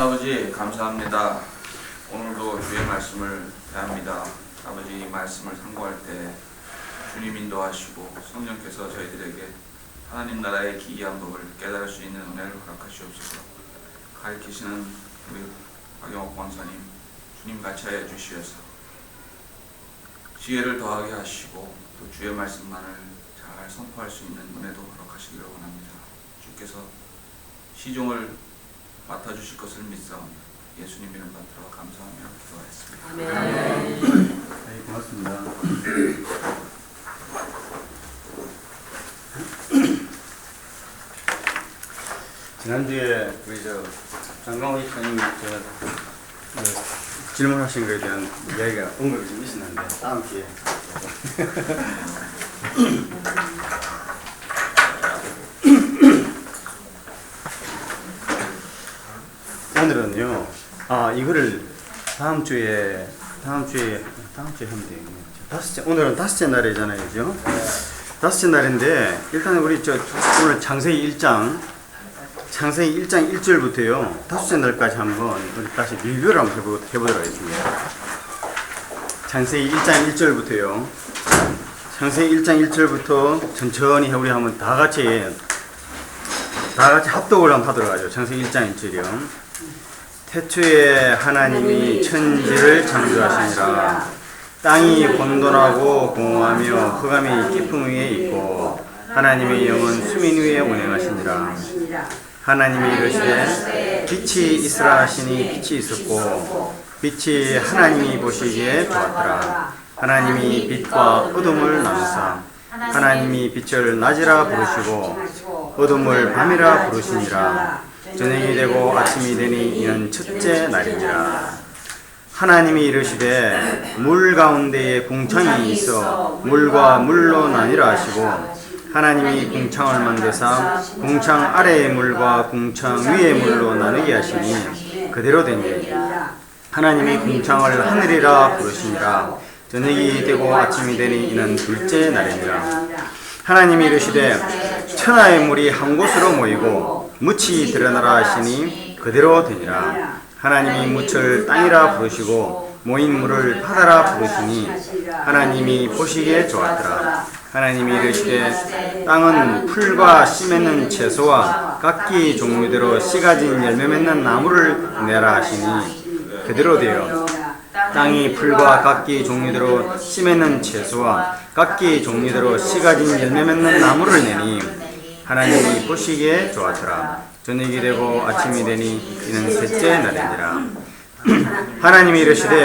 아버지 감사합니다. 오늘도 주의 말씀을 대합니다. 아버지 이 말씀을 상고할 때 주님 인도하시고 성령께서 저희들에게 하나님 나라의 기이한 법을 깨달을 수 있는 은혜를 허락하시옵소서. 가르치시는 우리 박영옥 권사님 주님 같이 하여 주시어서 지혜를 더하게 하시고 또 주의 말씀만을 잘 선포할 수 있는 은혜도 허락하시기를 원합니다. 주께서 시종을 맡아주실 것을 믿사옵니다. 예수님 이름 받들어 감사하며 기도하였습니다. 아멘. 네, 고맙습니다. 지난주에 우리 장강호 이사님 질문하신 것에 대한 이야기가 언급이 좀 있었는데 다음 기회에 오늘은요, 이거를 다음 주에 하면 되겠네요. 오늘은 다섯째 날이잖아요, 그죠? 다섯째 날인데, 일단 우리 오늘 창세기 1장 1절부터요, 다섯째 날까지 한번 우리 다시 리뷰를 한번 해보도록 하겠습니다. 창세기 1장 1절부터요, 창세기 1장 1절부터 천천히 우리 한번 다 같이 합독을 한번 하도록 하죠. 창세기 1장 1절이요. 태초에 하나님이 천지를 창조하시니라. 땅이 혼돈하고 공허하며 흑암이 깊음 위에 있고 하나님의 영은 수면 위에 운행하시니라. 하나님이 이르시되 빛이 있으라 하시니 빛이 있었고 빛이 하나님이 보시기에 좋았더라. 하나님이 빛과 어둠을 나누사 하나님이 빛을 낮이라 부르시고 어둠을 밤이라 부르시니라. 저녁이 되고 아침이 되니 이는 첫째 날이니라. 하나님이 이르시되 물 가운데에 궁창이 있어 물과 물로 나뉘라 하시고 하나님이 궁창을 만드사 궁창 아래의 물과 궁창 위의 물로 나누게 하시니 그대로 되니 하나님이 궁창을 하늘이라 부르시니라. 저녁이 되고 아침이 되니 이는 둘째 날이니라. 하나님이 이르시되 천하의 물이 한 곳으로 모이고 묻이 드러나라 하시니 그대로 되니라. 하나님이 묻을 땅이라 부르시고 모인 물을 바다라 부르시니 하나님이 보시기에 좋았더라. 하나님이 이르시되 땅은 풀과 씨 맺는 채소와 각기 종류대로 씨 가진 열매 맺는 나무를 내라 하시니 그대로 되어 땅이 풀과 각기 종류대로 씨 맺는 채소와 각기 종류대로 씨 가진 열매 맺는 나무를 내니 하나님이 보시기에 좋았더라. 저녁이 되고 아침이 되니 이는 셋째 날이니라. 하나님이 이르시되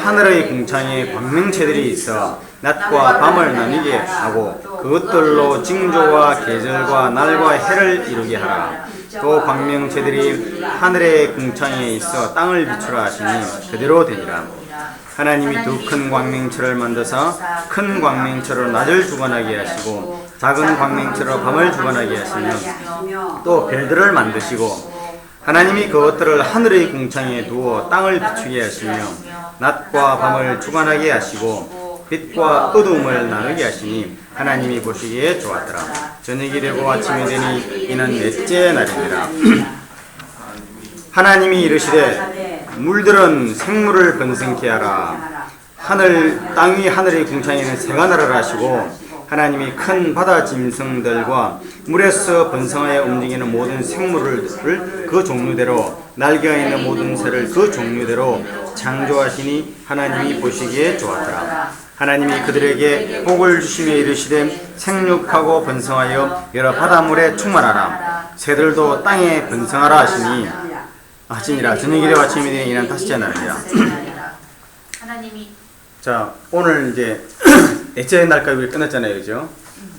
하늘의 궁창에 광명체들이 있어 낮과 밤을 나뉘게 하고 그것들로 징조와 계절과 날과 해를 이루게 하라. 또 광명체들이 하늘의 궁창에 있어 땅을 비추라 하시니 그대로 되니라. 하나님이 두 큰 광명체를 만드사 큰 광명체로 낮을 주관하게 하시고 작은 광명체로 밤을 주관하게 하시며 또 별들을 만드시고 하나님이 그것들을 하늘의 궁창에 두어 땅을 비추게 하시며 낮과 밤을 주관하게 하시고 빛과 어둠을 나누게 하시니 하나님이 보시기에 좋았더라. 저녁이 되고 아침이 되니 이는 넷째 날이니라. 하나님이 이르시되 물들은 생물을 번성케 하라. 땅 위 하늘의 궁창에는 새가 날아라 하시고 하나님이 큰 바다 짐승들과 물에서 번성하여 움직이는 모든 생물을 그 종류대로 날개가 있는 모든 새를 그 종류대로 창조하시니 하나님이 보시기에 좋았더라. 하나님이 그들에게 복을 주시며 이르시되 생육하고 번성하여 여러 바닷물에 충만하라. 새들도 땅에 번성하라 하시니라. 저녁이 되고 아침이 되니 이는 다섯째 날이라. 자, 오늘 이제 넷째 날까지 우리 끝났잖아요, 그죠?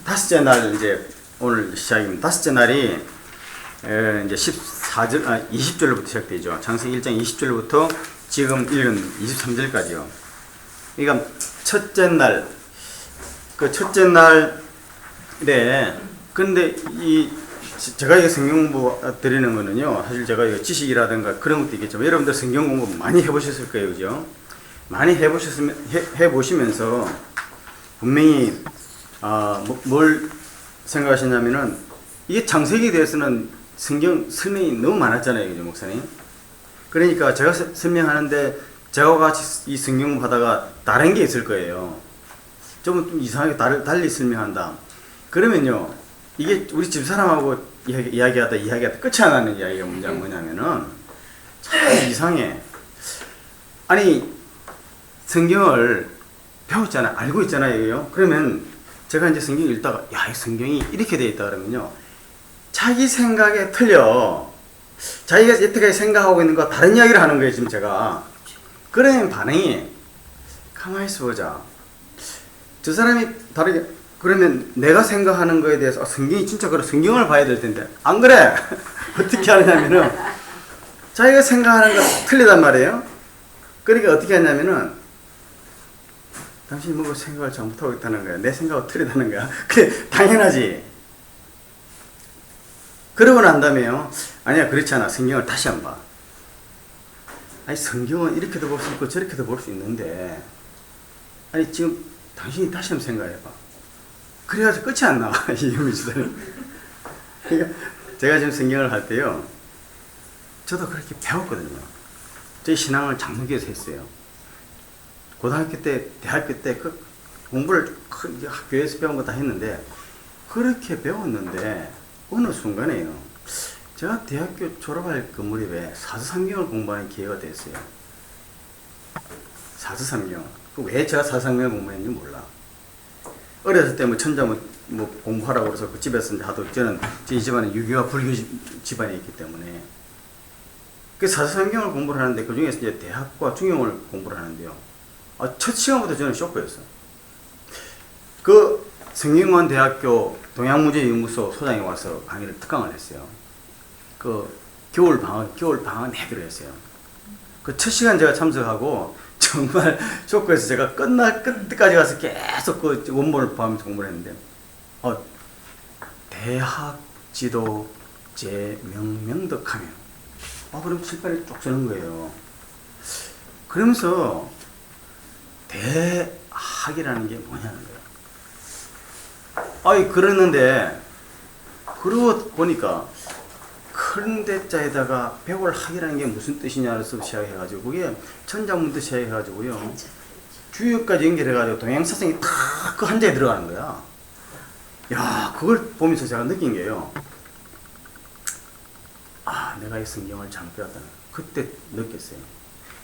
다섯째 날 이제 오늘 시작입니다. 다섯째 날이 이제 20절부터 시작되죠. 창세기 1장 20절부터 지금 읽은 23절까지요. 그러니까 첫째 날, 그 첫째 날에 근데 제가 이거 성경 공부 드리는 거는요, 사실 제가 이거 지식이라든가 그런 것도 있겠지만 여러분들 성경 공부 많이 해보셨을 거예요, 그죠? 많이 해보시면서 분명히 뭘 생각하시냐면은 이게 창세기에 대해서는 성경 설명이 너무 많았잖아요, 그죠, 목사님? 그러니까 제가 설명하는데 저와 같이 이 성경 보다가 다른 게 있을 거예요. 좀 이상하게 달리 설명한다. 그러면요, 이게 우리 집사람하고 이야기하다 끝이 안 나는 이야기가 뭐냐면은 참 이상해. 아니, 성경을 배웠잖아요. 알고 있잖아요. 그러면 제가 이제 성경 읽다가, 야, 이 성경이 이렇게 되어 있다 그러면요, 자기 생각에 틀려. 자기가 여태까지 생각하고 있는 거 다른 이야기를 하는 거예요, 지금 제가. 그러면 반응이, 가만히 있어 보자. 저 사람이 다르게, 그러면 내가 생각하는 거에 대해서, 성경이 진짜 그래, 성경을 봐야 될 텐데. 안 그래? 어떻게 하느냐면은, 자기가 생각하는 거 틀리단 말이에요. 그러니까 어떻게 하냐면은, 당신이 뭔가 생각을 잘못하고 있다는 거야. 내 생각은 틀리다는 거야. 그래, 당연하지. 그러고 난 다음에요, 아니야, 그렇지 않아. 성경을 다시 한 번 봐. 아니, 성경은 이렇게도 볼 수 있고 저렇게도 볼 수 있는데, 아니, 지금 당신이 다시 한번 생각해봐. 그래가지고 끝이 안 나와, 이념이 주다니. 그러니까 제가 지금 성경을 할 때요, 저도 그렇게 배웠거든요. 제 신앙을 장로교에서 했어요. 고등학교 때, 대학교 때 그 공부를 학교에서 배운 거 다 했는데, 그렇게 배웠는데 어느 순간에요, 제가 대학교 졸업할 그 무렵에 사서성경을 공부하는 기회가 됐어요. 사서성경. 왜 제가 사서성경을 공부했는지 몰라. 어렸을 때 뭐 천자 뭐 공부하라고 그래서 그 집에서 하도, 저는 제 집안은 유교와 불교 집안에 있기 때문에 그 사서성경을 공부를 하는데, 그 중에서 이제 대학과 중용을 공부를 하는데요, 첫 시간부터 저는 쇼크였어. 그 성균관 대학교 동양문제연구소 소장이 와서 강의를 특강을 했어요. 그 겨울 방학 내기로 했어요. 그 첫 시간 제가 참석하고 정말 쇼크해서 제가 끝까지 가서 계속 그 원본을 보면서 공부를 했는데, 대학 지도 제명명덕하면, 그럼 칠판에 쭉 쓰는 거예요. 그러면서 대학이라는 게 뭐냐는 거예요. 그랬는데, 그러고 보니까, 큰 대자에다가 백월학이라는 게 무슨 뜻이냐에서 시작해가지고, 그게 천자문부터 시작해가지고요, 주역까지 연결해가지고 동양사상이 다 그 한자에 들어가는 거야. 야, 그걸 보면서 제가 느낀 게요, 내가 이 성경을 잘못 배웠다는, 그때 느꼈어요.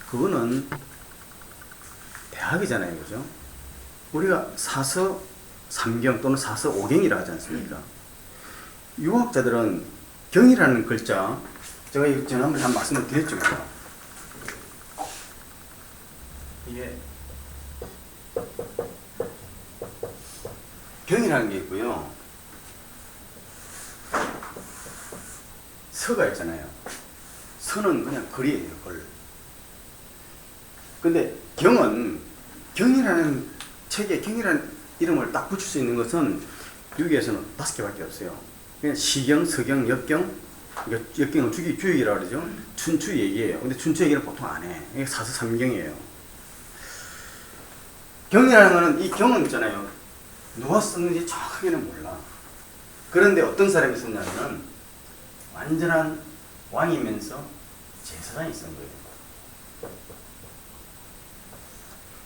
그거는 대학이잖아요, 그죠? 우리가 사서 3경 또는 사서 5경이라 하지 않습니까? 유학자들은 경이라는 글자, 제가 지난번에 한 말씀을 드렸죠. 이게 경이라는 게 있고요, 서가 있잖아요. 서는 그냥 글이에요, 글. 근데 경이라는 책에 경이라는 이름을 딱 붙일 수 있는 것은 유기에서는 5개밖에 없어요. 그냥 시경, 서경, 역경, 역경은 주역이라고 그러죠. 춘추 얘기예요. 근데 춘추 얘기는 보통 안 해. 이게 사서삼경이에요. 경이라는 거는, 이 경은 있잖아요, 누가 썼는지 정확하게는 몰라. 그런데 어떤 사람이 썼냐면은 완전한 왕이면서 제사장이 쓴 거예요.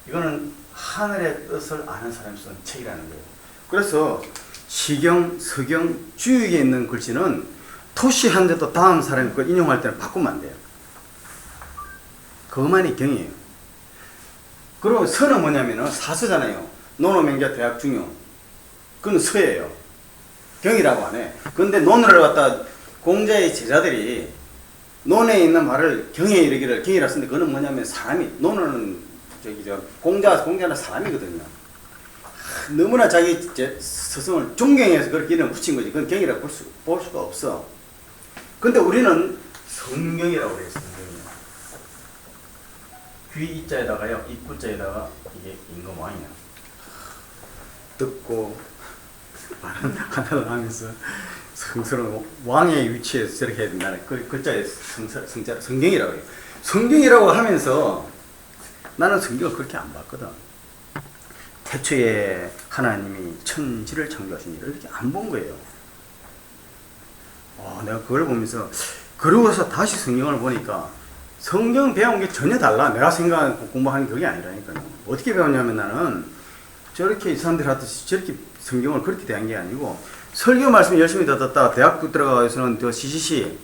이거는 하늘의 뜻을 아는 사람이 쓴 책이라는 거예요. 그래서 시경, 서경, 주역에 있는 글씨는 토시 한자도 다음 사람이 그걸 인용할 때는 바꾸면 안 돼요. 그것만이 경이에요. 그리고 서는 뭐냐면은 사서잖아요. 논어맹자 대학 중용. 그건 서예요. 경이라고 안 해. 근데 논어를 갖다 공자의 제자들이 논에 있는 말을 경에 이르기를 경이라 쓰는데, 그거는 뭐냐면 사람이, 논어는 공자는 사람이거든요. 너무나 자기 스승을 존경해서 그렇게 이름 붙인 거지. 그건 경이라고 볼 수가 없어. 근데 우리는 성경이라고 그래요. 성경이요. 귀 이자에다가요, 입구자에다가 이게 임금왕이야. 듣고 말은 하나를 하면서 성스러운 왕의 위치에서 저렇게 해야 된다는 그 글자에 성경이라고 해요. 성경이라고 하면서 나는 성경을 그렇게 안 봤거든. 태초에 하나님이 천지를 창조하신 일을 이렇게 안 본 거예요. 내가 그걸 보면서, 그러고서 다시 성경을 보니까 성경 배운 게 전혀 달라. 내가 생각하는 공부하는 그게 아니라니까요. 어떻게 배웠냐면 나는 저렇게 이 사람들이 하듯이 저렇게 성경을 그렇게 대한 게 아니고 설교 말씀 열심히 듣다가 대학교 들어가서는 또 CCC,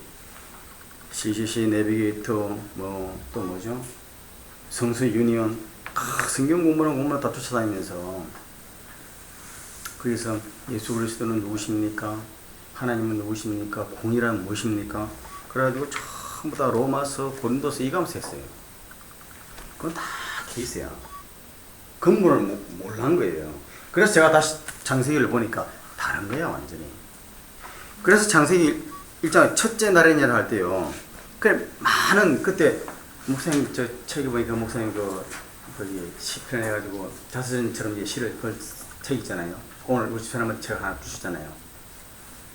내비게이터, 뭐 또 뭐죠? 성서 유니온, 성경 공부랑 다 쫓아다니면서 그래서 예수 그리스도는 누구십니까? 하나님은 누구십니까? 공의란 무엇입니까? 그래가지고 전부 다 로마서, 고린도서 이가면서 했어요. 그건 다 케이스야. 근본을 몰란 거예요. 그래서 제가 다시 창세기를 보니까 다른 거야 완전히. 그래서 창세기 1장 첫째 날이냐를 할 때요. 그래 많은 그때 목사님 저 책에 보니까 목사님 거기 시편 해가지고 자서전처럼 이제 시를 책 있잖아요. 오늘 우리 집사람한테 책 하나 주시잖아요.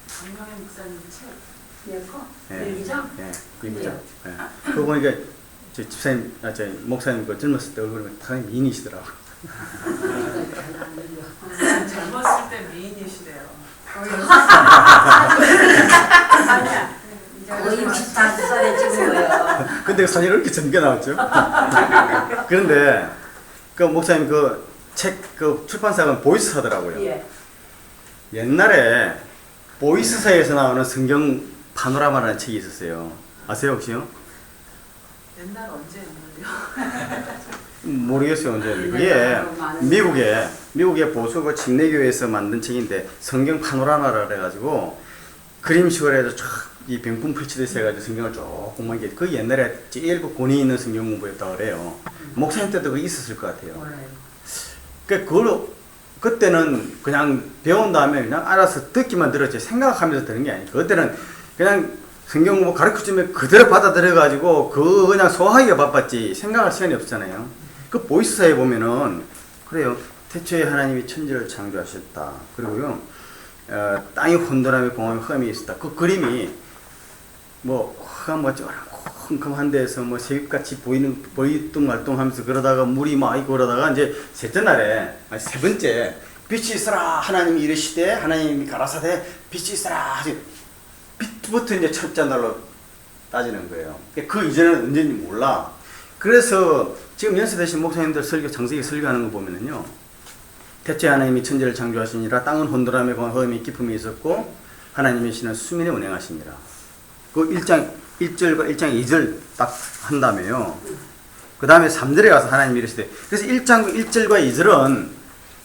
강명의 목사님 책. 예. 일기장? 예. 일기장. 예. 그거 보니까 저 집사님, 저 목사님 그 젊었을 때 얼굴이 당연히 미인이시더라고. 젊었을 때 미인이시래요. 아니야. 거의 비슷한 살에 찍어요. 근데 그 사진이 이렇게 젊게 나왔죠. 그런데 그 목사님 그 책 그 출판사가 보이스사더라고요. 예. 옛날에 보이스사에서 나오는 성경 파노라마라는 책이 있었어요. 아세요 혹시요? 옛날 언제 했는데요? 모르겠어요 언제. 그게 미국의 보수 그 침례교회에서 만든 책인데 성경 파노라마라 그래가지고 그림식으로 해서 쫙이 병풍 풀칠해서 해가지고 성경을 쭉 공부한 게 그 옛날에 제일 그 권위 있는 성경 공부였다고 그래요. 목사님 때도 그게 있었을 것 같아요. 몰라요. 그때는 그냥 배운 다음에 그냥 알아서 듣기만 들었지 생각하면서 듣는 게 아니고 그때는 그냥 성경 공부 가르쳐주면 그대로 받아들여가지고 그 그냥 소화하기가 바빴지 생각할 시간이 없잖아요. 그 보이스사에 보면은 그래요. 태초에 하나님이 천지를 창조하셨다. 그리고요 땅이 혼돈하며 공허하며 흑암이 있었다. 그 그림이 뭐 흑암 같지 컴컴한 데서 뭐 새벽같이 보이뚱 말뚱하면서 그러다가 물이 막 있고 그러다가 이제 셋째 날에 세 번째 빛이 있으라 하나님이 이르시되 하나님이 가라사대 빛이 있으라 빛부터 이제 첫째 날로 따지는 거예요. 그 이전은 언제인지 몰라. 그래서 지금 연세대신 목사님들 설교 창세기 설교하는 거 보면은요 태초에 하나님이 천지를 창조하시니라 땅은 혼돈하며 흑암이 깊음이 있었고 하나님의 신은 수면에 운행하시니라. 그 1절과 1장 2절 딱 한다며요. 그 다음에 3절에 가서 하나님이 이르시되 그래서 1절과 2절은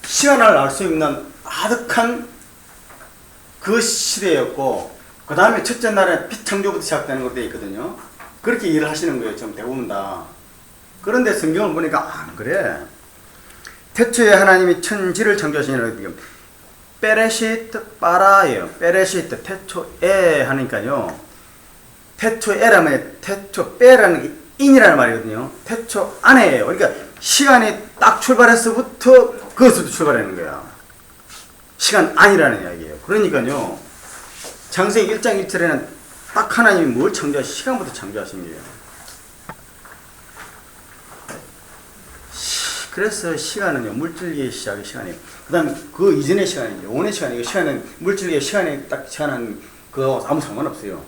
시간을 알 수 있는 아득한 그 시대였고 그 다음에 첫째 날에 빛 창조부터 시작되는 것도 있거든요. 그렇게 일을 하시는 거예요. 좀 대부분 다. 그런데 성경을 보니까 안 그래. 태초에 하나님이 천지를 창조하시니라. 베레시트 빠라예요. 베레시트 태초에 하니까요. 태초에라면 태초 빼라는 게 인이라는 말이거든요. 태초 안에예요. 그러니까 시간이 딱 출발해서부터 그것부터 출발하는 거야. 시간 안이라는 이야기예요. 그러니까요. 창세기 1장 1절에는 딱 하나님이 뭘 창조하신 시간부터 창조하신 거예요. 그래서 시간은요 물질계의 시작의 시간이에요. 그 다음에 그 이전의 시간이에요. 영혼의 시간이에요. 시간은 물질계의 시간에 딱 시간은 그거 아무 상관없어요.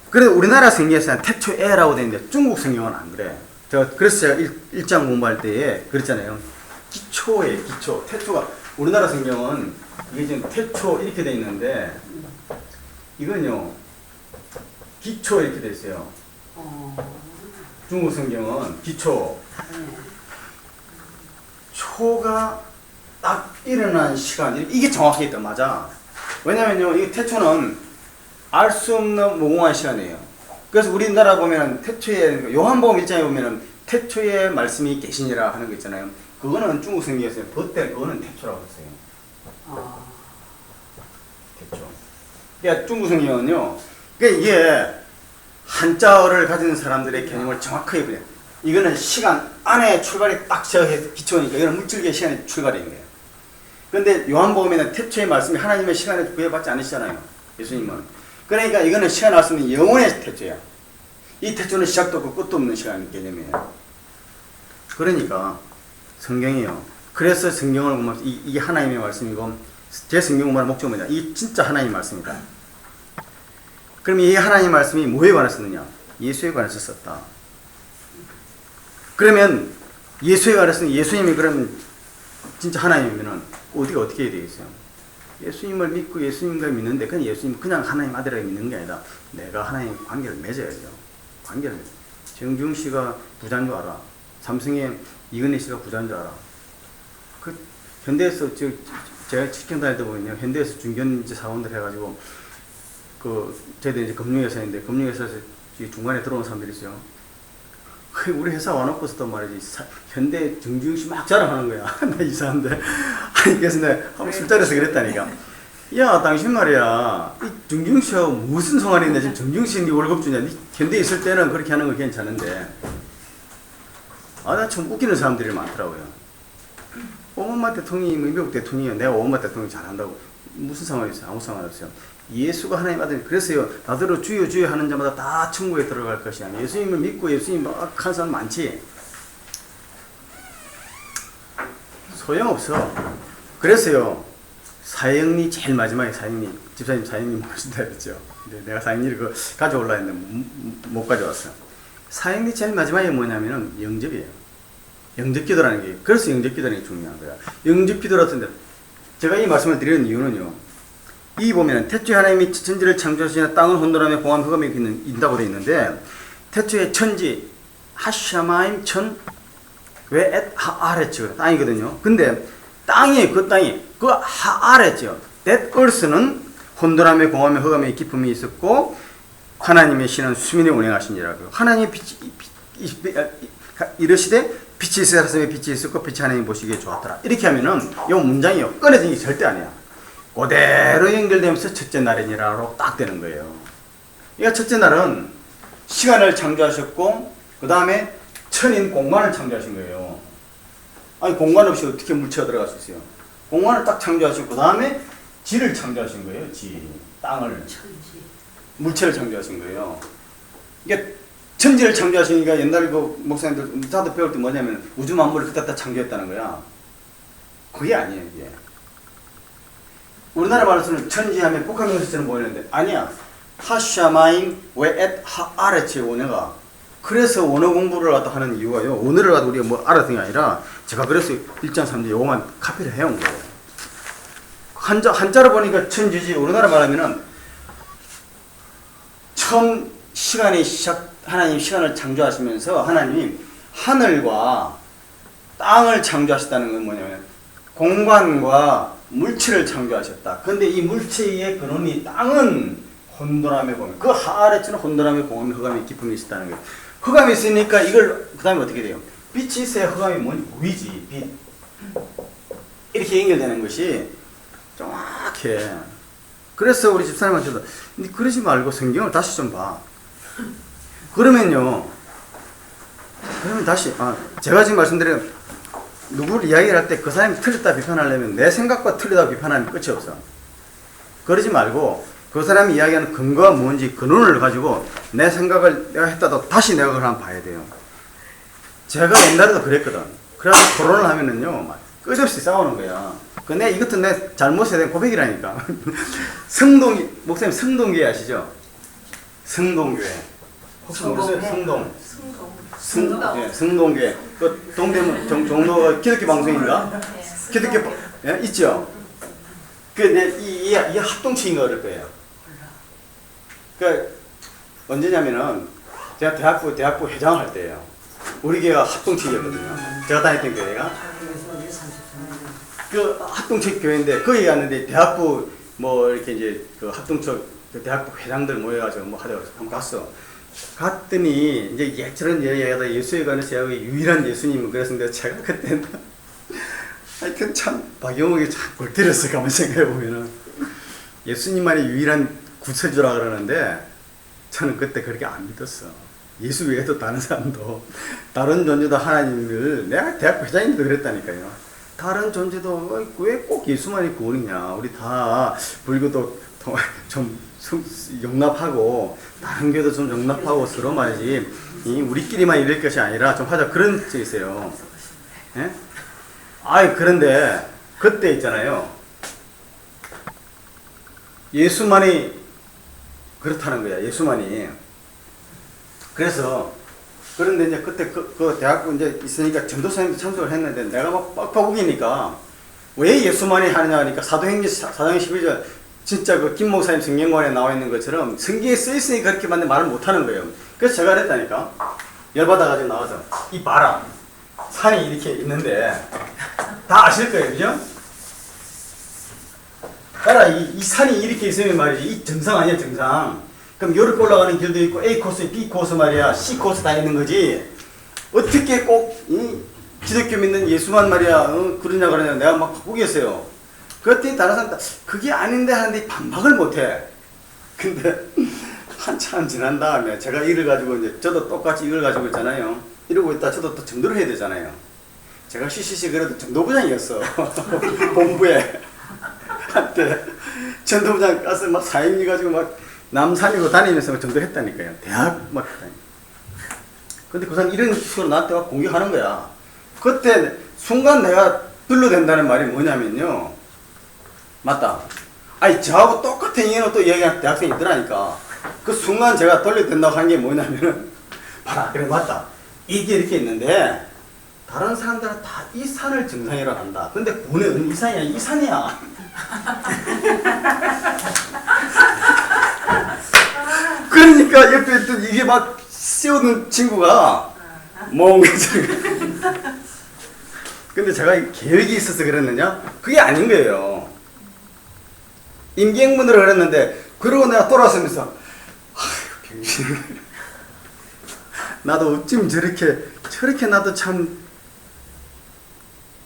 그래도 우리나라 성경에서는 태초에라고 되어 있는데 중국 성경은 안 그래. 그래서 제가 1장 공부할 때에 그랬잖아요. 기초에 기초. 태초가 우리나라 성경은 이게 지금 태초 이렇게 되어 있는데 이건요 기초 이렇게 되어 있어요. 중국 성경은 기초. 초가 딱 일어난 시간 이게 정확히 있다 맞아. 왜냐면요 이 태초는 알 수 없는 무궁한 시간이에요. 그래서 우리나라 보면 태초에 요한복음 1장에 보면은 태초에 말씀이 계시니라 하는 거 있잖아요. 그거는 중국 성경에서 그때 그거는 태초라고 했어요. 태초. 그러니까 중국 성경은요. 그러니까 이게 한자어를 가진 사람들의 개념을 정확하게 보냐. 이거는 시간 안에 출발이 딱 시작해서 기초니까 이거는 물질계의 시간의 출발인 거예요. 그런데 요한복음에는 태초의 말씀이 하나님의 시간에 구애받지 않으시잖아요. 예수님은. 그러니까 이거는 시간 알 수 없는 영혼의 태초야. 이 태초는 시작도 없고 끝도 없는 시간 개념이에요. 그러니까 성경이요. 그래서 성경을 보면 이게 하나님의 말씀이고 제 성경 공부하는 목적은 뭐냐. 이게 진짜 하나님의 말씀이다. 그럼 이 하나님 말씀이 뭐에 관해서 썼느냐? 예수에 관해서 썼다. 그러면 예수에 관해서는 예수님이 그러면 진짜 하나님이면은 어디가 어떻게 해야 되겠어요? 예수님을 믿고 예수님을 믿는데 그냥 예수님 그냥 하나님 아들을 믿는 게 아니라 내가 하나님 관계를 맺어야죠. 관계를 맺어. 정중 씨가 부자인 줄 알아. 삼성의 이근희 씨가 부자인 줄 알아. 그 현대에서 제가 직장 다닐 때 보면요, 현대에서 중견 사원들 해가지고 저희들 이제 금융회사인데 금융회사에서 중간에 들어온 사람들이 있어요. 우리 회사 와놓고서도 말이지 현대 정중 씨 막 자랑하는 거야. 나 이상한데. 아니 그래서 내가 한번 술자리에서 그랬다니까. 야 당신 말이야 이 정중 씨하고 무슨 상관인데 지금 정중 씨 네 월급 주냐? 네 현대에 있을 때는 그렇게 하는 거 괜찮은데. 나 참 웃기는 사람들이 많더라고요. 오바마 대통령이 미국 대통령이야. 내가 오바마 대통령 잘한다고. 무슨 상관이 있어요? 아무 상관 없어요. 예수가 하나님 아들. 그래서요 나더러 주여 주여 하는 자마다 다 천국에 들어갈 것이야. 예수님을 믿고 예수님 막 하는 사람 많지. 소용없어. 그래서요 사형리 제일 마지막에 사형리 집사님 사형리 모신다 그랬죠. 근데 내가 사형리를 가져올라 했는데 못 가져왔어. 사형리 제일 마지막에 뭐냐면은 영접이에요. 영접기도라는 게, 그래서 영접기도라는 게 중요한 거야. 영접기도라던데 제가 이 말씀을 드리는 이유는요, 이 보면은 태초에 하나님이 천지를 창조하시나 땅을 혼돈하며 공함 흑암이 있다고 되어 있는데, 태초에 천지 하샤마임 천 외엣 하아레츠 땅이거든요. 근데 땅이 그 하아레죠. that earth는 혼돈하며 공함며 흑암의 기품이 있었고 하나님의 신은 수민에 운행하시니라고요. 하나님의 빛이 이르시되 빛이 있으라 하시되 빛이 있었고 빛이 하나님 보시기에 좋았더라. 이렇게 하면은 이 문장이요 꺼내진 게 절대 아니야. 그대로 연결되면서 첫째 날이니라로 딱 되는 거예요. 그러니까 첫째 날은 시간을 창조하셨고 그 다음에 천인 공간을 창조하신 거예요. 아니 공간 없이 어떻게 물체가 들어갈 수 있어요? 공간을 딱 창조하시고 그 다음에 지를 창조하신 거예요. 땅을. 물체를 창조하신 거예요. 이게 천지를 창조하시니까 옛날 그 목사님들 다들 배울 때 뭐냐면 우주 만물을 그때 다 창조했다는 거야. 그게 아니에요, 이게. 우리나라 말로서는 천지하면 북한명수처럼 보이는데 아니야. 하샤마임 외엣 하아레츠의 원어가. 그래서 원어 공부를 갖다 하는 이유가요. 원어를 갖다 우리가 뭐 알았던 게 아니라 제가 그래서 1장 3절 요거만 카피를 해온 거예요. 한자로 보니까 천지지. 우리나라 말하면은 처음 시간이 하나님 시간을 창조하시면서 하나님이 하늘과 땅을 창조하셨다는 건 뭐냐면 공간과 물체를 창조하셨다. 근데 이 물체의 근원이 땅은 혼돈함에 보면 그 하아레츠는 혼돈함에 공함에 흑암의 기품이 있었다는 거예요. 흑암이 있으니까 이걸 그 다음에 어떻게 돼요? 빛이 있어야 흑암이 뭔지 보이지. 빛. 이렇게 연결되는 것이 정확해. 그래서 우리 집사님한테도 그러지 말고 성경을 다시 좀 봐. 그러면 다시 제가 지금 말씀드린 누구를 이야기를 할 때 그 사람이 틀렸다 비판하려면 내 생각과 틀리다 비판하면 끝이 없어. 그러지 말고 그 사람이 이야기하는 근거가 뭔지 근원을 가지고 내 생각을 내가 했다도 다시 내가 그걸 한번 봐야 돼요. 제가 옛날에도 그랬거든. 그래서 토론을 하면은요 막 끝없이 싸우는 거야. 근데 이것도 내 잘못에 대한 고백이라니까. 목사님 성동교회 아시죠? 성동교회. 혹시 모르세요? 성동교회. 그 동대문 종로가 기독교 방송인가? 기독교 예? 있죠? 이 합동치인가 그럴 거예요. 그 언제냐면은 제가 대학부 회장을 할 때예요. 우리 교회가 합동치였거든요. 제가 다녔던 교회가. 그 합동측 교회인데 거기 갔는데 대학부 뭐 이렇게 이제 그 합동측 그 대학부 회장들 모여가지고 뭐 하자고 한번 갔어. 갔더니 이제 저런 얘기하다 예수에 관해서 유일한 예수님은 그랬는데 제가 그때는 하여튼 참 박영욱이 참 골 때렸어. 가만 생각해 보면은 예수님만이 유일한 구세주라 그러는데 저는 그때 그렇게 안 믿었어. 예수 외에도 다른 사람도 다른 존재도 하나님을 내가 대학부 회장님도 그랬다니까요. 다른 존재도 왜 꼭 예수만이 구원이냐. 우리 다 불교도 좀 용납하고 다른 교도 좀 용납하고 서로 말이지 우리끼리만 이럴 것이 아니라 좀 하자 그런 게 있어요. 예? 그런데 그때 있잖아요. 예수만이 그렇다는 거야, 예수만이. 그래서 그런데 이제 그때 그 대학교 이제 있으니까 전도사님도 참석을 했는데 내가 막 빡빡 우기니까 왜 예수만이 하느냐 하니까 사도행전 12절 진짜 그 김 목사님 성경관에 나와 있는 것처럼 성경에 써 있으니까 그렇게 맞는 말을 못 하는 거예요. 그래서 제가 그랬다니까. 열받아가지고 나와서 이 봐라. 산이 이렇게 있는데 다 아실 거예요, 그죠? 봐라, 이 산이 이렇게 있으면 말이지, 이 정상 아니야, 정상. 그럼 이렇게 올라가는 길도 있고 A 코스, B 코스 말이야, C 코스 다 있는 거지. 어떻게 꼭 이 기독교 믿는 예수만 말이야 그러냐 내가 막 바꾸겠어요. 그랬더니 다른 사람 그게 아닌데 하는데 반박을 못해. 근데 한참 지난 다음에 제가 이걸 가지고 이제 저도 똑같이 이걸 가지고 있잖아요. 이러고 있다 저도 또 전도를 해야 되잖아요. 제가 CCC 그래도 전도부장이었어. 본부에 한때 전도부장 가서 막 사임이 가지고 막 남산이고 다니면서 전도를 했다니까요. 대학 막 다니. 근데 그 사람 이런 식으로 나한테 막 공격하는 거야. 그때 순간 내가 둘러댄다는 말이 뭐냐면요. 맞다. 아니 저하고 똑같은 인연을 또 얘기하는 대학생이 있더라니까. 그 순간 제가 돌려댄다고 한 게 뭐냐면은 봐라 그래 맞다. 이게 이렇게 있는데 다른 사람들은 다 이 산을 정상이라고 한다. 근데 구는 이 산이야 이 산이야. 그러니까 옆에 또 이게 막 씌우는 친구가 뭔가 근데 제가 계획이 있어서 그랬느냐? 그게 아닌 거예요. 임기응변으로 그랬는데 그러고 내가 돌아서면서 아휴 병신 나도 어쩜 저렇게 나도 참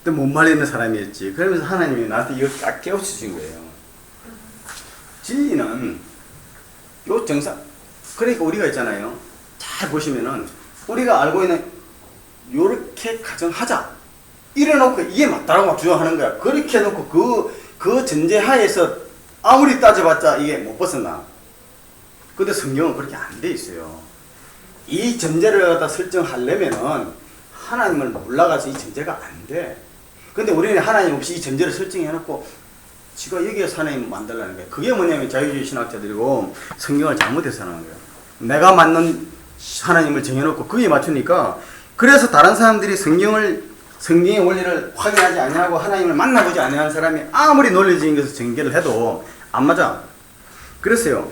못 말리는 사람이었지. 그러면서 하나님이 나한테 이걸 딱 깨우치신 거예요. 진리는 요 정상 그러니까 우리가 있잖아요. 잘 보시면은 우리가 알고 있는 요렇게 가정하자 이래놓고 이게 맞다라고 막 주장하는 거야. 그렇게 해놓고 그 전제하에서 아무리 따져봤자 이게 못 벗어나. 근데 성경은 그렇게 안 돼 있어요. 이 전제를 갖다 설정하려면은 하나님을 몰라가서 이 전제가 안 돼. 근데 우리는 하나님 없이 이 전제를 설정해놓고 지가 여기에서 하나님을 만들라는 거야. 그게 뭐냐면 자유주의 신학자들이고 성경을 잘못해서 하는 거야. 내가 맞는 하나님을 정해놓고 거기에 맞추니까 그래서 다른 사람들이 성경의 원리를 확인하지 아니하고 하나님을 만나보지 아니하는 사람이 아무리 논리적인 것을 전개를 해도 안 맞아. 그랬어요.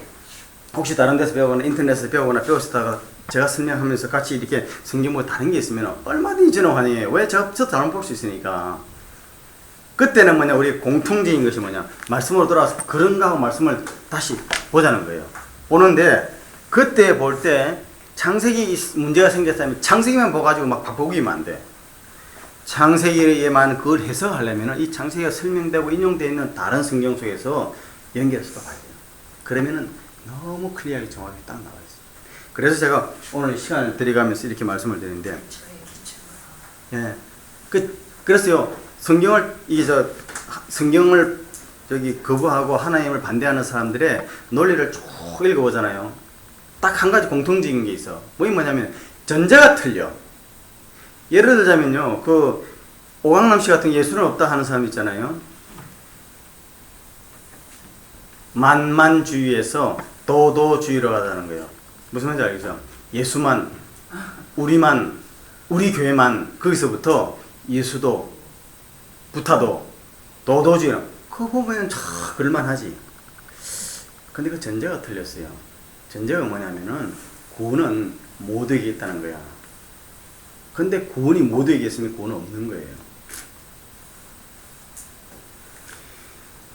혹시 다른 데서 배우거나 인터넷에서 배우거나 배웠다가 제가 설명하면서 같이 이렇게 성경 보고 다른 게 있으면 얼마든지 저는 환영해요. 왜? 저 다른 볼 수 있으니까. 그때는 뭐냐 우리 공통적인 것이 뭐냐 말씀으로 돌아와서 그런가 하고 말씀을 다시 보자는 거예요. 보는데 그때 볼 때 창세기 문제가 생겼다면 창세기만 보가지고 막 바꾸기만 안 돼. 창세기에만 그걸 해석하려면 이 창세기가 설명되고 인용되어 있는 다른 성경 속에서 연결해서 봐야 돼요. 그러면은 너무 클리어하게 정확히 딱 나와 있어요. 그래서 제가 오늘 시간을 들여가면서 이렇게 말씀을 드리는데, 예, 그랬어요. 성경을 거부하고 하나님을 반대하는 사람들의 논리를 쭉 읽어보잖아요. 딱 한 가지 공통적인 게 있어. 뭐냐면 전제가 틀려. 예를 들자면요, 그 오강남 씨 같은 예수는 없다 하는 사람 있잖아요. 만만주의에서 도도주의로 가자는 거예요. 무슨 말인지 알겠죠? 예수만, 우리만, 우리 교회만, 거기서부터 예수도, 부타도, 도도주의. 그거 보면 참 그럴만하지. 근데 그 전제가 틀렸어요. 전제가 뭐냐면은 구원은 모두에게 있다는 거야. 근데 구원이 모두에게 있으면 구원은 없는 거예요.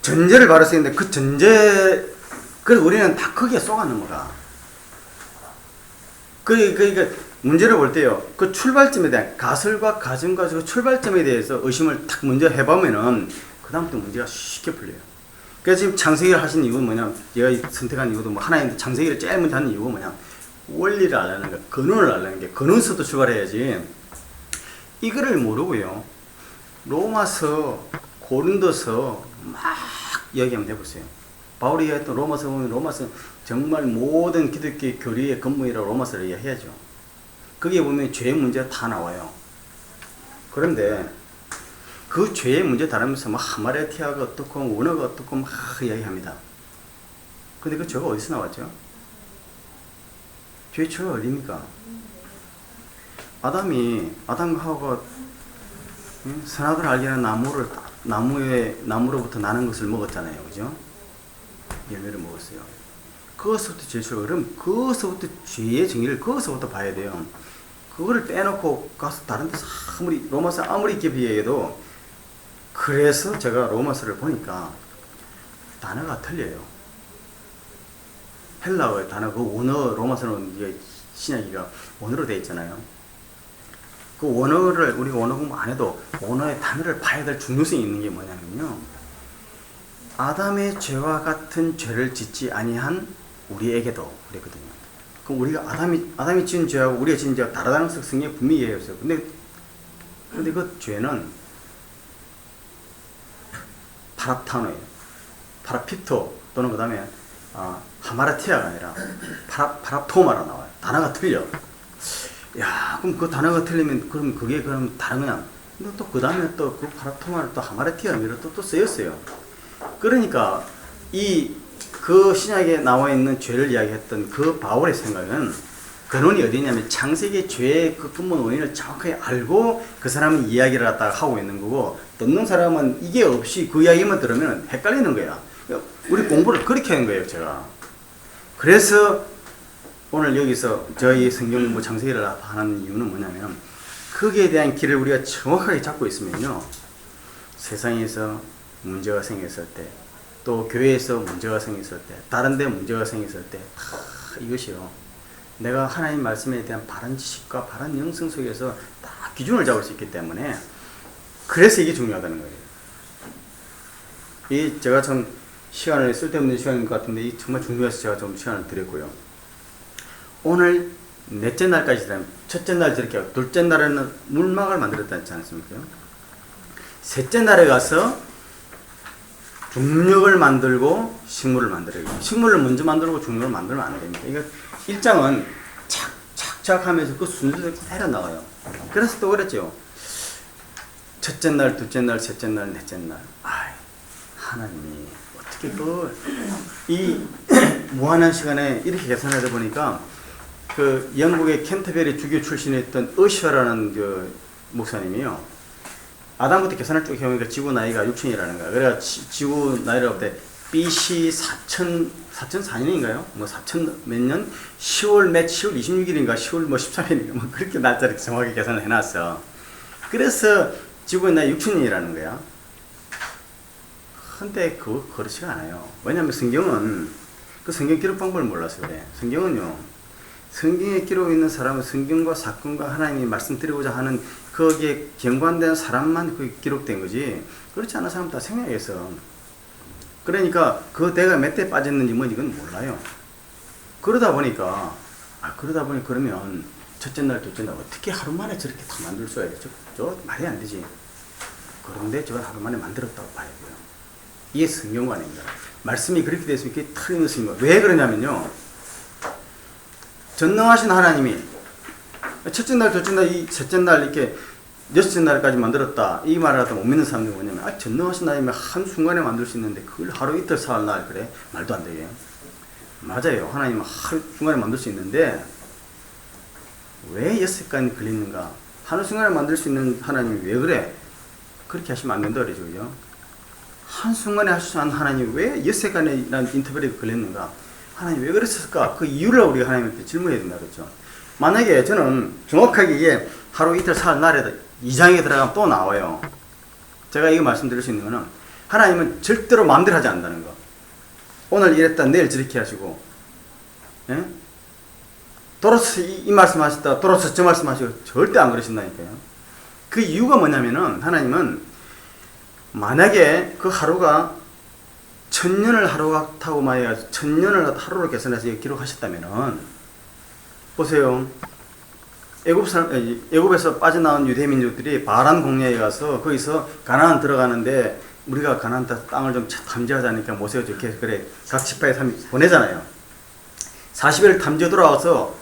전제를 바로 쓰는데 그 전제, 그래서 우리는 다 거기에 쏘아 넘어가. 그러니까 문제를 볼 때요, 그 출발점에 대한 가설과 가정과 그 출발점에 대해서 의심을 딱 먼저 해보면은 그다음부터 문제가 쉽게 풀려요. 그래서 지금 창세기를 하신 이유는 뭐냐, 제가 선택한 이유도 뭐 하나님 창세기를 제일 먼저 하는 이유가 뭐냐, 원리를 알라는 거, 근원을 알라는 게, 근원서부터 출발해야지. 이거를 모르고요, 로마서, 고린도서 막 이야기하면 해보세요. 바울이 했던 로마서 보면 로마서 정말 모든 기독교 교리의 근본이라고 로마서를 이야기해야죠. 거기에 보면 죄의 문제가 다 나와요. 그런데 그 죄의 문제 다루면서 막 하마레티아가 어떻고 원어가 어떻고 막 이야기합니다. 근데 그 죄가 어디서 나왔죠? 죄의 처가 어딥니까? 아담과 하와가 선악을 알게 나무로부터 나는 것을 먹었잖아요. 그죠? 열매를 먹었어요. 그것부터 죄의 처가, 그럼 그것부터 죄의 정의를 그것부터 봐야 돼요. 그거를 빼놓고 가서 다른 데서 로마서 아무리 깊이 얘기해도, 그래서 제가 로마서를 보니까 단어가 틀려요. 헬라어의 단어, 그 원어, 로마서는 이게 신약이가 원어로 되어 있잖아요. 그 원어를 우리가 원어 공부 안 해도 원어의 단어를 봐야 될 중요성이 있는 게 뭐냐면요. 아담의 죄와 같은 죄를 짓지 아니한 우리에게도 그랬거든요. 그럼 우리가 아담이 지은 죄하고 우리가 지은 죄가 다르다는 것을 성경에 분명히 얘기했어요. 근데 그 죄는 파라타노예요. 파라피토 또는 그 다음에 하마라티아가 아니라 파라토마라 나와요. 단어가 틀려. 야, 그럼 그 단어가 틀리면 그게 다른 거냐? 근데 또 그 다음에 또 그 파라토마를 또 하마라티아 미로 또 쓰였어요. 그러니까 그 신약에 나와 있는 죄를 이야기했던 그 바울의 생각은 근원이 어디냐면 창세기 죄의 그 근본 원인을 정확하게 알고 그 사람은 이야기를 갖다가 하고 있는 거고, 듣는 사람은 이게 없이 그 이야기만 들으면 헷갈리는 거야. 우리 공부를 그렇게 하는 거예요, 제가. 그래서 오늘 여기서 저희 성경 공부 창세기를 하는 이유는 뭐냐면, 거기에 대한 길을 우리가 정확하게 잡고 있으면요, 세상에서 문제가 생겼을 때, 또 교회에서 문제가 생겼을 때, 다른 데 문제가 생겼을 때, 이것이요, 내가 하나님 말씀에 대한 바른 지식과 바른 영성 속에서 딱 기준을 잡을 수 있기 때문에, 그래서 이게 중요하다는 거예요. 제가 참 시간을 쓸데없는 시간인 것 같은데, 이 정말 중요해서 제가 좀 시간을 드렸고요. 오늘 넷째 날까지 되면, 첫째 날 저렇게 하고, 둘째 날에는 물막을 만들었다 했지 않습니까? 셋째 날에 가서 중력을 만들고 식물을 만들어요. 식물을 먼저 만들고 중력을 만들면 안 됩니다. 이거 일장은 착착착 하면서 그 순서대로 그대로 나와요. 그래서 또 그랬죠. 첫째 날, 둘째 날, 셋째 날, 넷째 날. 하나님이 어떻게 이 무한한 시간에 이렇게 계산하다 보니까, 그 영국의 캔터베리 주교 출신이었던 어셔라는 그 목사님이요, 아담부터 계산을 쭉 해보니까 지구 나이가 6천이라는 거야. 그래가 지구 나이를 볼 때 BC 4004년인가요? 뭐 4000 몇 년? 10월 26일인가 10월 13일인가 뭐 그렇게 날짜를 정확하게 계산을 해놨어. 그래서 지구 나이 6천이라는 거야. 근데 그거 그렇지가 않아요. 왜냐하면 성경은 그 성경 기록 방법을 몰라서 그래. 성경은요, 성경에 기록이 있는 사람은 성경과 사건과 하나님이 말씀드리고자 하는 거기에 경관된 사람만 그 기록된 거지, 그렇지 않은 사람 다 생략해서. 그러니까 그 대가 몇 대 빠졌는지 뭐 이건 몰라요. 그러다 보니까 그러면 첫째 날, 둘째 날 어떻게 하루 만에 저렇게 다 만들 수가 있죠? 저 말이 안 되지. 그런데 저걸 하루 만에 만들었다고 봐야 돼요. 이게 성경관입니다. 말씀이 그렇게 됐으면 이게 틀림없이 거. 왜 그러냐면요, 전능하신 하나님이 첫째 날, 둘째 날, 이 셋째 날 이렇게 여섯째 날까지 만들었다, 이 말을 갖다 못 믿는 사람들이 뭐냐면, 전능하신 하나님이 한순간에 만들 수 있는데 그걸 하루 이틀 사흘 날 그래? 말도 안 되게. 맞아요. 하나님은 한순간에 만들 수 있는데 왜 6시간 걸리는가? 한순간에 만들 수 있는 하나님이 왜 그래? 그렇게 하시면 안 된다 그러죠. 그죠? 한순간에 할 수 있는 하나님이 왜 6시간이라는 인터벌이 걸렸는가? 하나님 왜 그랬을까? 그 이유를 우리가 하나님한테 질문해야 된다 그랬죠. 만약에 저는 정확하게 이게 하루 이틀 사흘 날에도 2장에 들어가면 또 나와요. 제가 이거 말씀드릴 수 있는 거는, 하나님은 절대로 마음대로 하지 않는다는 거. 오늘 이랬다 내일 저렇게 하시고, 예? 돌아서 이 말씀 하셨다 돌아서 저 말씀 하시고, 절대 안 그러신다니까요. 그 이유가 뭐냐면은, 하나님은 만약에 그 하루가 1000년을 하루 같다고 말해가지고 1000년을 하루로 계산해서 기록하셨다면은, 보세요. 애굽에서 빠져나온 유대민족들이 바란 공야에 가서 거기서 가나안 들어가는데, 우리가 가나안 땅을 좀 탐지하자니까 모세가 좋게 그래 각 지파에 보내잖아요. 40일 탐지해 돌아와서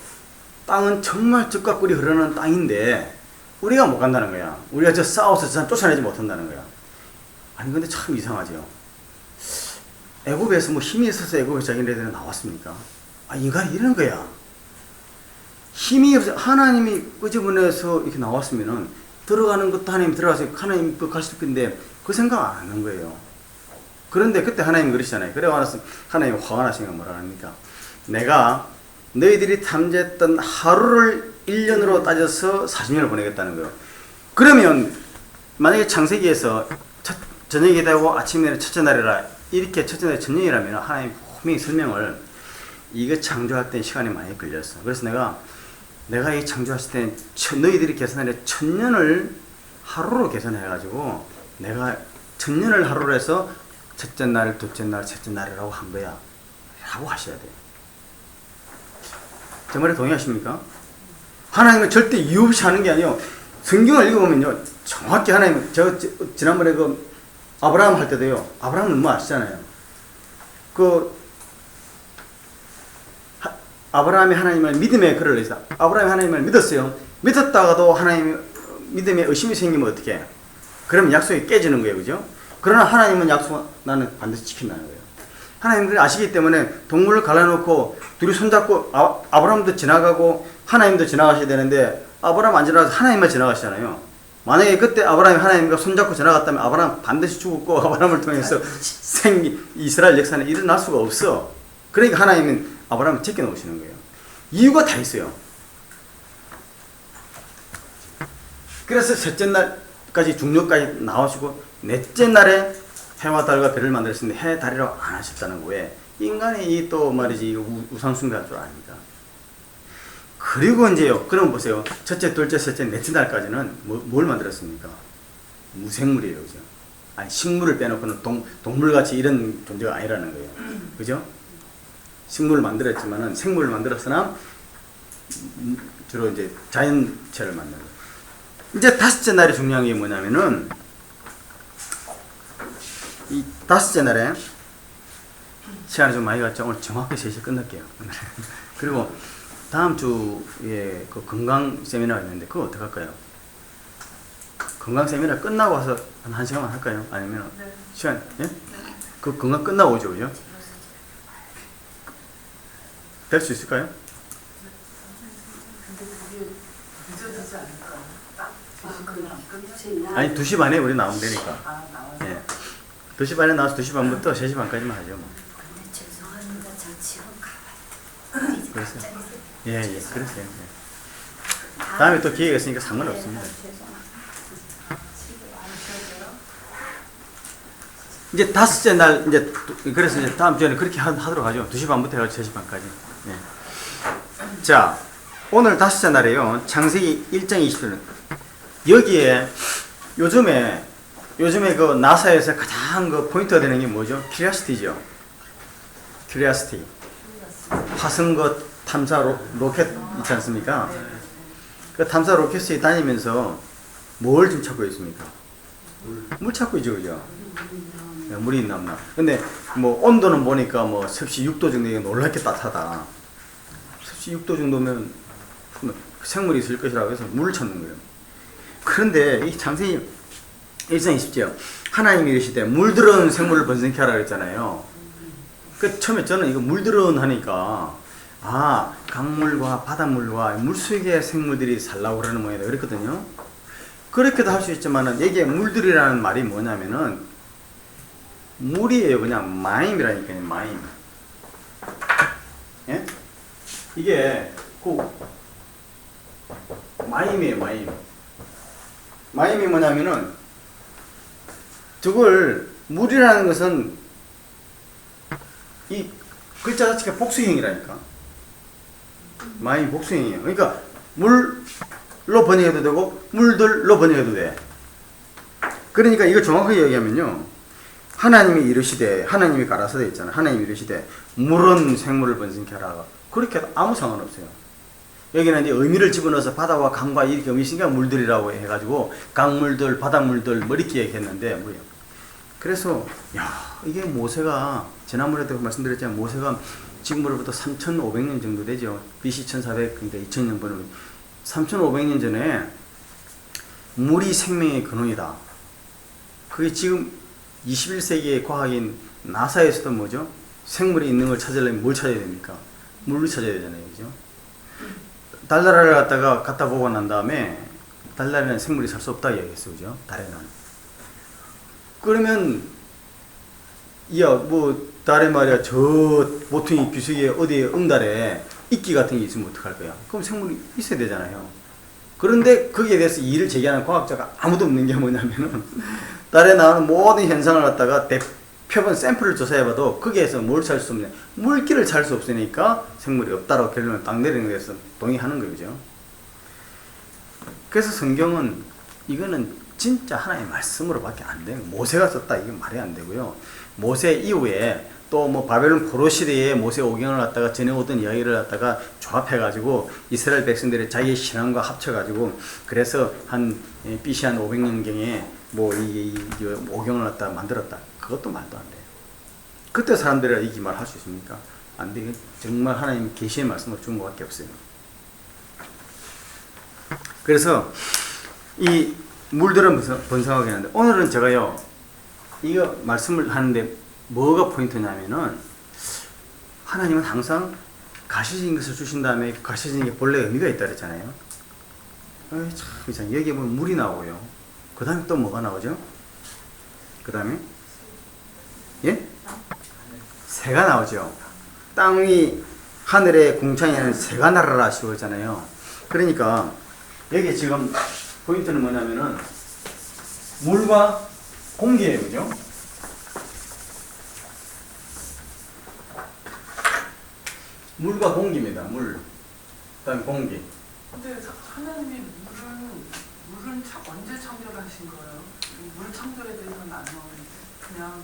땅은 정말 적과 꿀이 흐르는 땅인데 우리가 못 간다는 거야. 우리가 저 싸워서 저 사람 쫓아내지 못한다는 거야. 아니 근데 참 이상하죠. 애굽에서 뭐 힘이 있어서 애굽에서 자기네들은 나왔습니까? 인간이 이런 거야. 힘이 없어. 하나님이 끄집어내서 이렇게 나왔으면은 들어가는 것도 하나님 들어가서 하나님 그 가실 건데 그 생각 안 하는 거예요. 그런데 그때 하나님 그러시잖아요. 그래 와서 하나님 화가 나시니까 뭐라 합니까? 내가 너희들이 탐지했던 하루를 1년으로 따져서 40년을 보내겠다는 거예요. 그러면 만약에 창세기에서 저녁이 되고 아침에 첫째 날이라 이렇게 첫째 날이 저녁이라면 하나님 분명히 설명을 이거 창조할 때 시간이 많이 걸렸어. 그래서 내가 이 창조했을 때 너희들이 계산하려 1000년을 하루로 계산해가지고 내가 1000년을 하루로 해서 첫째 날, 둘째 날, 셋째 날이라고 한 거야 라고 하셔야 돼요. 제 말에 동의하십니까? 하나님은 절대 이유 없이 하는 게 아니에요. 성경을 읽어보면요 정확히 하나님, 제가 지난번에 그 아브라함 할 때도요, 아브라함은 뭐 아시잖아요. 아브라함이 하나님을 믿음의 글을 내서 아브라함이 하나님을 믿었어요. 믿었다가도 하나님 믿음에 의심이 생기면 어떻게 해? 그러면 약속이 깨지는 거예요, 그죠? 그러나 하나님은 약속 나는 반드시 지킨다는 거예요. 하나님은 그걸 아시기 때문에 동물을 갈라놓고 둘이 손잡고 아브라함도 지나가고 하나님도 지나가셔야 되는데 아브라함 안 지나가서 하나님만 지나가시잖아요. 만약에 그때 아브라함이 하나님과 손잡고 지나갔다면 아브라함 반드시 죽었고 아브라함을 통해서 이스라엘 역사는 일어날 수가 없어. 그러니까 하나님은 아브라함을 제껴놓으시는 거예요. 이유가 다 있어요. 그래서 셋째 날까지 중력까지 나오시고 넷째 날에 해와 달과 별을 만들었는데 해, 달이라고 안 하셨다는 거에 인간이 또 말이지 우상숭배할 줄 아닙니까? 그리고 이제요. 그럼 보세요. 첫째, 둘째, 셋째, 넷째 날까지는 뭘 만들었습니까? 무생물이에요, 그죠? 아니 식물을 빼놓고는 동물같이 이런 존재가 아니라는 거예요, 그죠? 식물을 만들었지만은 생물을 만들었으나 주로 이제 자연체를 만드는 거예요. 이제 다섯째 날이 중요한 게 뭐냐면은 이 다섯째 날에 시간이 좀 많이 갔죠. 오늘 정확히 3시에 끝낼게요. 그리고 다음 주에 그 건강 세미나가 있는데 그거 어떻게 할까요? 건강 세미나 끝나고 와서 한 1시간만 할까요? 아니면 네. 시간 예? 그 건강 끝나고 오죠, 그죠? 될 수 있을까요? 근데 그게 늦어지지 않을까? 딱 2시 끝나고. 아니 2시 반에 우리 나오면 되니까. 나와서. 예. 2시 반에 나와서 2시 반부터 3시 반까지만 하죠. 뭐. 근데 죄송합니다. 저 지금 가봐야 돼. 그랬어요. 예, 그랬어요. 예. 다음에 또 기회가 있으니까 상관없습니다. 이제 다섯째 날, 그래서 이제 다음 주에는 그렇게 하도록 하죠. 2시 반부터 해서 3시 반까지. 예. 자, 오늘 다섯째 날에요. 창세기 1장 20절. 여기에 요즘에 그 나사에서 가장 그 포인트가 되는 게 뭐죠? 큐리오시티죠. 큐리오시티. 화성 그 탐사 로켓 있지 않습니까? 그 탐사 로켓이 다니면서 뭘 좀 찾고 있습니까? 물 찾고 있죠, 그죠? 네, 물이 있나 없나. 근데 뭐 온도는 보니까 뭐 섭씨 6도 정도 놀랍게 따뜻하다. 섭씨 6도 정도면 생물이 있을 것이라고 해서 물을 찾는 거예요. 그런데 이 창세기 1장 20절 하나님이 이르시되 물들은 생물을 번성케 하라 그랬잖아요. 그 처음에 저는 이거 물들은 하니까 강물과 바닷물과 물속의 생물들이 살라고 그러는 모양이다 그랬거든요. 그렇게도 할 수 있지만은 이게 물들이라는 말이 뭐냐면은 물이에요. 그냥 마임이라니까요. 마임. 예? 이게 그 마임이에요. 마임. 마임이 뭐냐면은 저걸 물이라는 것은 이 글자 자체가 복수형이라니까. 마임 복수형이에요. 그러니까 물로 번역해도 되고 물들로 번역해도 돼. 그러니까 이거 정확하게 얘기하면요. 하나님이 이르시되, 하나님이 가라사대 있잖아요. 하나님이 이르시되 물은 생물을 번성케 하라. 그렇게 해도 아무 상관없어요. 여기는 이제 의미를 집어넣어서 바다와 강과 이렇게 의미 있으니까 물들이라고 해가지고 강물들, 바닷물들 뭐 이렇게 얘기했는데 뭐예요. 그래서 이게 모세가 지난번에도 말씀드렸지만 모세가 지금으로부터 3,500년 정도 되죠. BC 1400, 그러니까 2000년 번호 3,500년 전에 물이 생명의 근원이다. 그게 지금 21세기의 과학인 나사에서도 뭐죠? 생물이 있는 걸 찾으려면 뭘 찾아야 됩니까? 물을 찾아야 되잖아요. 그죠? 달나라를 갖다 보고 난 다음에 달나라는 생물이 살 수 없다 이야기했어요. 그죠? 달에는. 그러면 뭐 달에 말이야 저 모퉁이 규석에 어디에 응달에 이끼 같은 게 있으면 어떡할 거야? 그럼 생물이 있어야 되잖아요. 그런데 거기에 대해서 이의를 제기하는 과학자가 아무도 없는 게 뭐냐면은 달에 나오는 모든 현상을 갖다가 표본 샘플을 조사해봐도 거기에서 뭘 살 수 없냐, 물기를 살 수 없으니까 생물이 없다라고 결론을 딱 내리는 거에서 동의하는 거죠. 그래서 성경은 이거는 진짜 하나님의 말씀으로밖에 안 되는 거예요. 모세가 썼다 이건 말이 안 되고요. 모세 이후에 또 뭐 바벨론 포로 시대에 모세 오경을 갖다가 전해오던 이야기를 갖다가 조합해가지고 이스라엘 백성들의 자기의 신앙과 합쳐가지고 그래서 한 BC 한 500년경에 뭐 이 오경을 갖다가 만들었다. 그것도 말도 안 돼요. 그때 사람들이 이 말 할 수 있습니까? 안 돼요. 정말 하나님 계시의 말씀을 준 것밖에 없어요. 그래서 이 물들은 번성하게 하는데 오늘은 제가요 이거 말씀을 하는데 뭐가 포인트냐면은 하나님은 항상 가시적인 것을 주신 다음에 가시적인 게 본래 의미가 있다 그랬잖아요. 참 이상 여기에 보면 물이 나오고요. 그 다음에 또 뭐가 나오죠? 그 다음에 예? 새가 나오죠. 땅이 하늘의 궁창에는 새가 날아라 하시고 있잖아요. 그러니까 여기 지금 포인트는 뭐냐면은 물과 공기예요. 그죠? 물과 공기입니다. 물. 그다음에 공기. 근데 하나님이 물은 언제 창조하신 거예요? 물 창조에 대해서는 안 나오는데 그냥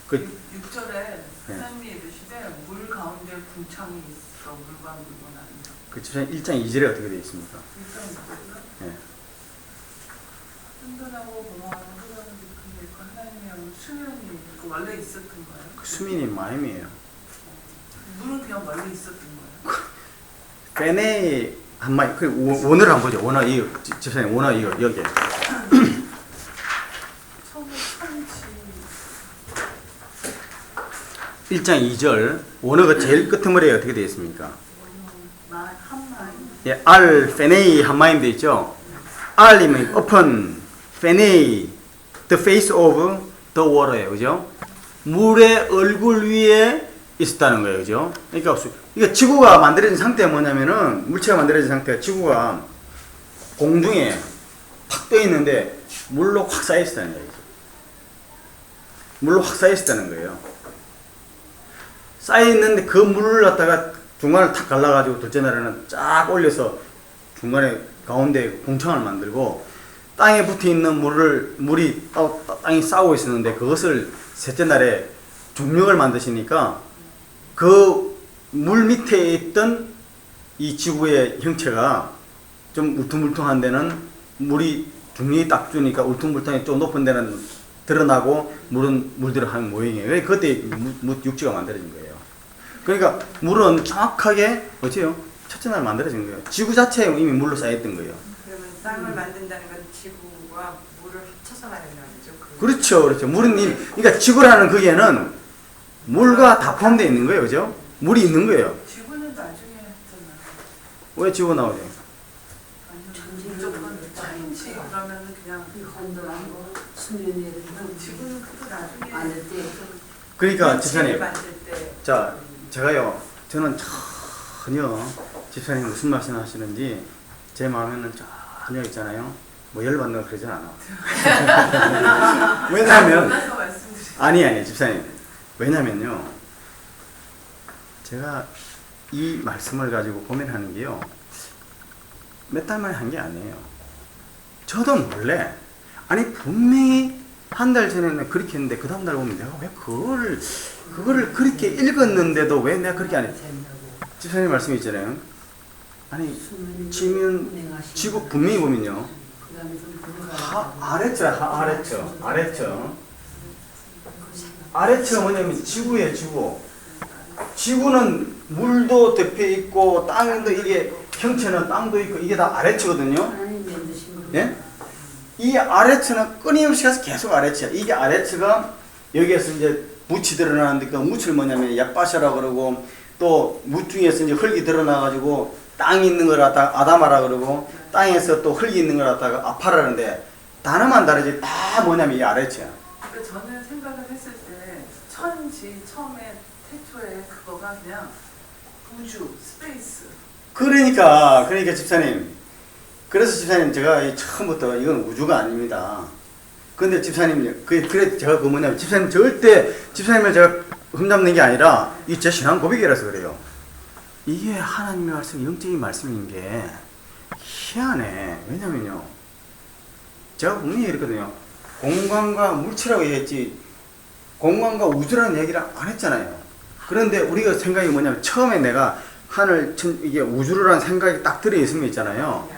그 6절에 하나님이 이르시되 물 가운데 궁창이 있어 물과 물과 나눈다. 그 1장 2절에 어떻게 되어 있습니까? 일단 이거요. 예. 든든하고 공허하고 흐르는 깊은 데 있고 하나님의 영은 수면이 원래 있었던 거예요. 그 수민이 마임이에요. 물은 그냥 원래 있었던 거예요. 페네이 한 마디. 그 원어를 한번 보죠. 원어 이 집사님 원어 이거 여기. 처음에 천지 1장 2절 원어가 제일 끝머리에 어떻게 되어 있습니까? 한마디 예, 알 페네이 한 마임 되어 있죠. 알이면 upon 페네이 the face of the water예요. 그죠? 물의 얼굴 위에 있었다는 거예요. 그죠? 그러니까 이게 지구가 만들어진 상태가 뭐냐면은 물체가 만들어진 상태가 지구가 공중에 팍 떠 있는데 물로 확 쌓여 있었다는 거예요. 물로 확 쌓여 있었다는 거예요. 쌓여 있는데 그 물을 갖다가 중간을 탁 갈라가지고 둘째 날에는 쫙 올려서 중간에 가운데 공창을 만들고 땅에 붙어 있는 물이 땅이 싸우고 있었는데 그것을 셋째 날에 중력을 만드시니까 그 물 밑에 있던 이 지구의 형체가 좀 울퉁불퉁한 데는 물이 중력이 딱 주니까 울퉁불퉁해 좀 높은 데는 드러나고 물들을 하는 모양이에요. 그때 육지가 만들어진 거예요. 그러니까 물은 정확하게 어째요? 첫째 날 만들어진 거예요. 지구 자체에 이미 물로 쌓였던 거예요. 그러면 땅을 만든다는 건 지구와 물을 합쳐서 말하는 거죠? 그렇죠, 그렇죠. 물은 그러니까 지구라는 거기에는 물과 다 포함되어 있는 거예요, 그죠? 물이 있는 거예요. 지구는 나중에 했잖아요. 왜 지구가 나오죠? 무조건 천지 그러면은 그냥 건드라고 수면에 지구는 그거 나중에 만들 때 그러니까 집을 집사님, 만들 때 자, 제가요, 저는 전혀 집사님 무슨 말씀 하시는지 제 마음에는 전혀 있잖아요. 뭐 열받는 그러진 않아. 왜냐하면 그래서 말씀드린 아니 집사님, 왜냐면요, 제가 이 말씀을 가지고 고민하는 게요, 몇 달 만에 한 게 아니에요. 저도 몰래, 아니 분명히 한 달 전에는 그렇게 했는데 그 다음 달 보면 내가 왜 그거를 그렇게 읽었는데도 왜 내가 그렇게 안 해? 집사님 말씀이 있잖아요. 아니 지구 분명히 보면요, 아래처가 뭐냐면 지구예요. 지구는 물도 덮여 있고 땅도 이게 형체는 땅도 있고 이게 다 아래처거든요. 하나님 만드신 거. 예? 이 아래처는 끊임없이 가서 계속 아래처야. 이게 아래처가 여기에서 이제 묻이 드러나는데 그 묻을 뭐냐면 약바샤라 그러고 또 묻 중에서 이제 흙이 드러나가지고 땅이 있는 걸 갖다가 아담하라 그러고 땅에서 또 흙이 있는 걸 갖다가 아파라는데 단어만 다르지 다 뭐냐면 이 아래죠. 그러니까 저는 생각을 했을 때 천지 처음에 태초에 그거가 그냥 우주, 스페이스. 그러니까 집사님. 그래서 집사님 제가 이 처음부터 이건 우주가 아닙니다. 근데 집사님 그래 제가 그 뭐냐면 집사님 절대 집사님을 제가 흠잡는 게 아니라 이 제 신앙 고백이라서 그래요. 이게 하나님의 말씀, 영적인 말씀인 게 희한해. 왜냐면요. 제가 분명히 이랬거든요. 공간과 물체라고 얘기했지 공간과 우주라는 얘기를 안 했잖아요. 그런데 우리가 생각이 뭐냐면 처음에 내가 하늘, 이게 우주라는 생각이 딱 들어있으면 있잖아요.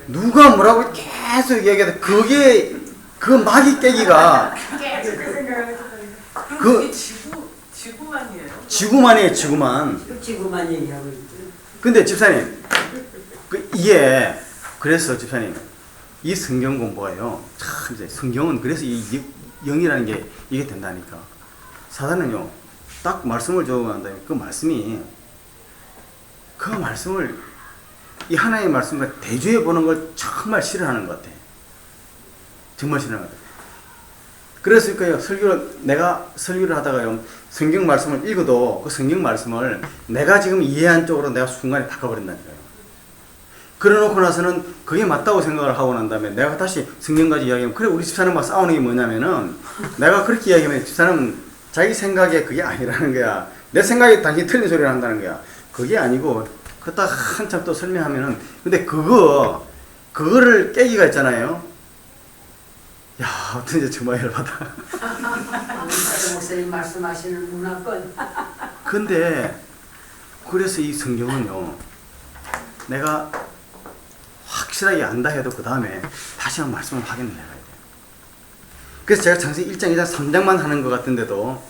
누가 뭐라고 계속 얘기해도 그게 그 막이 깨기가 그게 지구만이에요. 지구만이에요. 지구만. 지구만 얘기하고 있지. 근데 집사님 이게 그래서 집사님 이 성경 공부가요 참 이제 성경은 그래서 이 영이라는 게 이게 된다니까. 사단은요 딱 말씀을 적으면 그 말씀이 그 말씀을 이 하나님의 말씀과 대조해 보는 걸 정말 싫어하는 것 같아. 정말 싫어하는 것 같아. 그래서 내가 설교를 하다가요 성경 말씀을 읽어도 그 성경 말씀을 내가 지금 이해한 쪽으로 내가 순간에 바꿔버린다니까요. 그래놓고 나서는 그게 맞다고 생각을 하고 난 다음에 내가 다시 성경까지 이야기하면 그래 우리 집사람과 싸우는 게 뭐냐면은 내가 그렇게 이야기하면 집사람은 자기 생각에 그게 아니라는 거야. 내 생각에 당신이 틀린 소리를 한다는 거야. 그게 아니고 그딱 한참 또 설명하면은 근데 그거를 깨기가 있잖아요. 야, 어떤 이제 정말 열받아. 목사님 말씀하시는 문화권. 근데 그래서 이 성경은요 내가 확실하게 안다 해도 그 다음에 다시 한번 말씀을 확인을 해야 돼요. 그래서 제가 창세기 1장, 2장, 3장만 하는 것 같은데도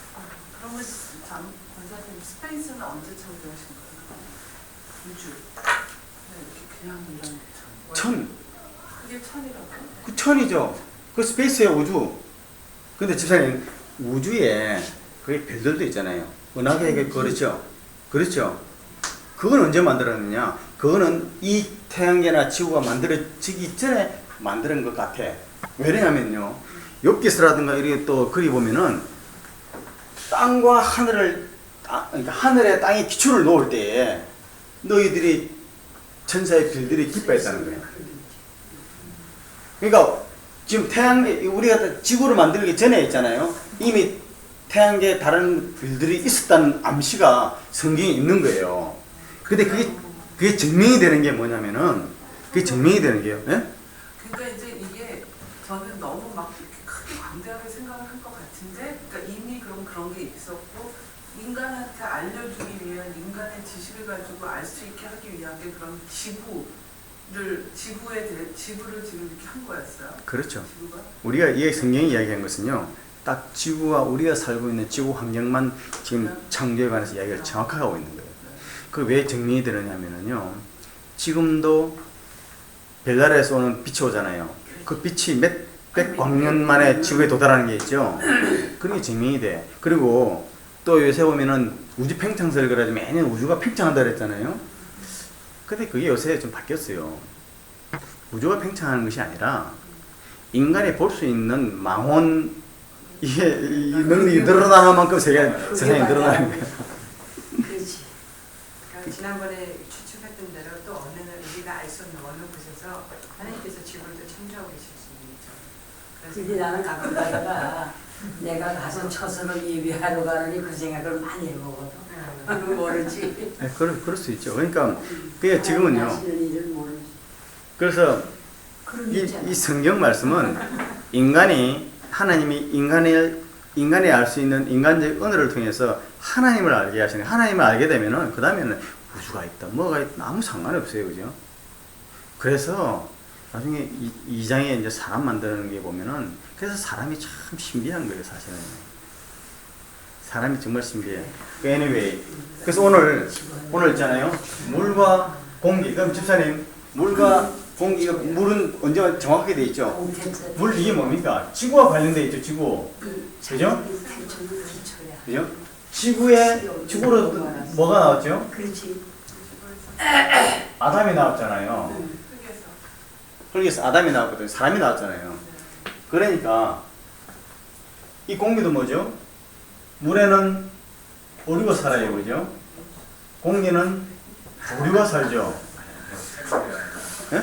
그러면 권사님 스페이스는 언제 창조하신 거예요? 우주. 네, 이렇게 그냥 이런 천. 그게 천이라고. 그 천이죠. 그 스페이스의 우주. 근데 집사님 우주에 그게 별들도 있잖아요. 은하계 그렇죠. 그렇죠. 그건 언제 만들었느냐? 그거는 이 태양계나 지구가 만들어지기 전에 만드는 것 같아. 왜냐면요. 욥기서라든가 이렇게 또 그리 보면은 땅과 하늘을 그러니까 하늘에 땅에 기초를 놓을 때에 너희들이 천사의 별들이 기뻐했다는 거예요. 그러니까 지금 태양계 우리가 지구를 만들기 전에 있잖아요. 이미 태양계에 다른 별들이 있었다는 암시가 성경에 있는 거예요. 근데 그게 증명이 되는 게 뭐냐면은 그게 증명이 되는 게요. 예? 그러니까 이제 이게 저는 너무 막 이렇게 크게 광대하게 생각을 한 것 같은데, 그러니까 이미 그런 게 있었고 인간한테 알려주기 위한 인간의 지식을 가지고 알 수 있게 하기 위한 게 그런 지구를 지금 이렇게 한 거였어요. 그렇죠. 지구가? 우리가 이 성경이 이야기한 것은요. 딱 지구와 우리가 살고 있는 지구 환경만 지금 창조에 관해서 이야기를 정확하게 하고 있는 거예요. 그 왜 증명이 되느냐면요. 지금도 별나라에서 오는 빛이 오잖아요. 그 빛이 몇백 광년 만에 지구에 도달하는 게 있죠. 그런 게 증명이 돼. 그리고 또 요새 보면은 우주 팽창설을 그래가지고 매년 우주가 팽창한다 그랬잖아요. 근데 그게 요새 좀 바뀌었어요. 우주가 팽창하는 것이 아니라 인간이 볼 수 있는 망원 이게 이 능력이 늘어나는 만큼 세상이 늘어나는 거예요. 그렇지. 그러니까 지난번에 추측했던 대로 또 어느 우리가 알 수 없는 어느 곳에서 하나님께서 지구를 또 창조하고 계실 수 있죠. 근데 나는 가끔 가다가 내가 가서 처서를 예비하러 가느니 그 생각을 많이 해보거든. 그거 모르지. 네, 그럴 수 있죠. 그러니까 그게 지금은요. 하시는 일을 모르지. 그래서 그런 이 성경 말씀은 하나님이 인간이 알 수 있는 인간적 언어를 통해서 하나님을 알게 하시는 하나님을 알게 되면은 그 다음에는 우주가 있다, 뭐가 있다 아무 상관이 없어요, 그죠? 그래서 나중에 이 장에 이제 사람 만드는 게 보면은 그래서 사람이 참 신비한 거예요, 사실은. 사람이 정말 신비해. anyway, 그래서 오늘 있잖아요, 물과 공기. 그럼 집사님, 물과 공기, 물은 언제 정확하게 돼 있죠? 물 이게 뭡니까? 지구와 관련돼 있죠, 지구. 그죠? 그죠? 지구로 뭐가 나왔죠? 그렇지. 아담이 나왔잖아요. 흙에서. 흙에서 아담이 나왔거든요. 사람이 나왔잖아요. 그러니까 이 공기도 뭐죠? 물에는 우리가 살아요, 그죠? 공기는 우리가 살죠. 예?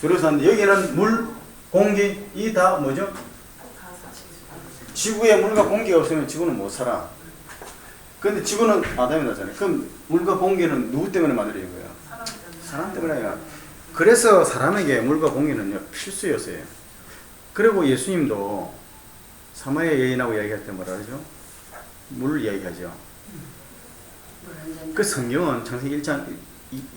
주로 사는데 여기는 물, 공기 이 다 뭐죠? 지구에 물과 공기가 없으면 지구는 못 살아. 근데 지구는 아담이 나잖아요. 그럼 물과 공기는 누구 때문에 만들어진 거예요? 사람 때문에요. 그래서 사람에게 물과 공기는요 필수였어요. 그리고 예수님도 사마리아 여인하고 이야기할 때 뭐라 그러죠? 물을 이야기하죠. 그 성경은 창세기 1장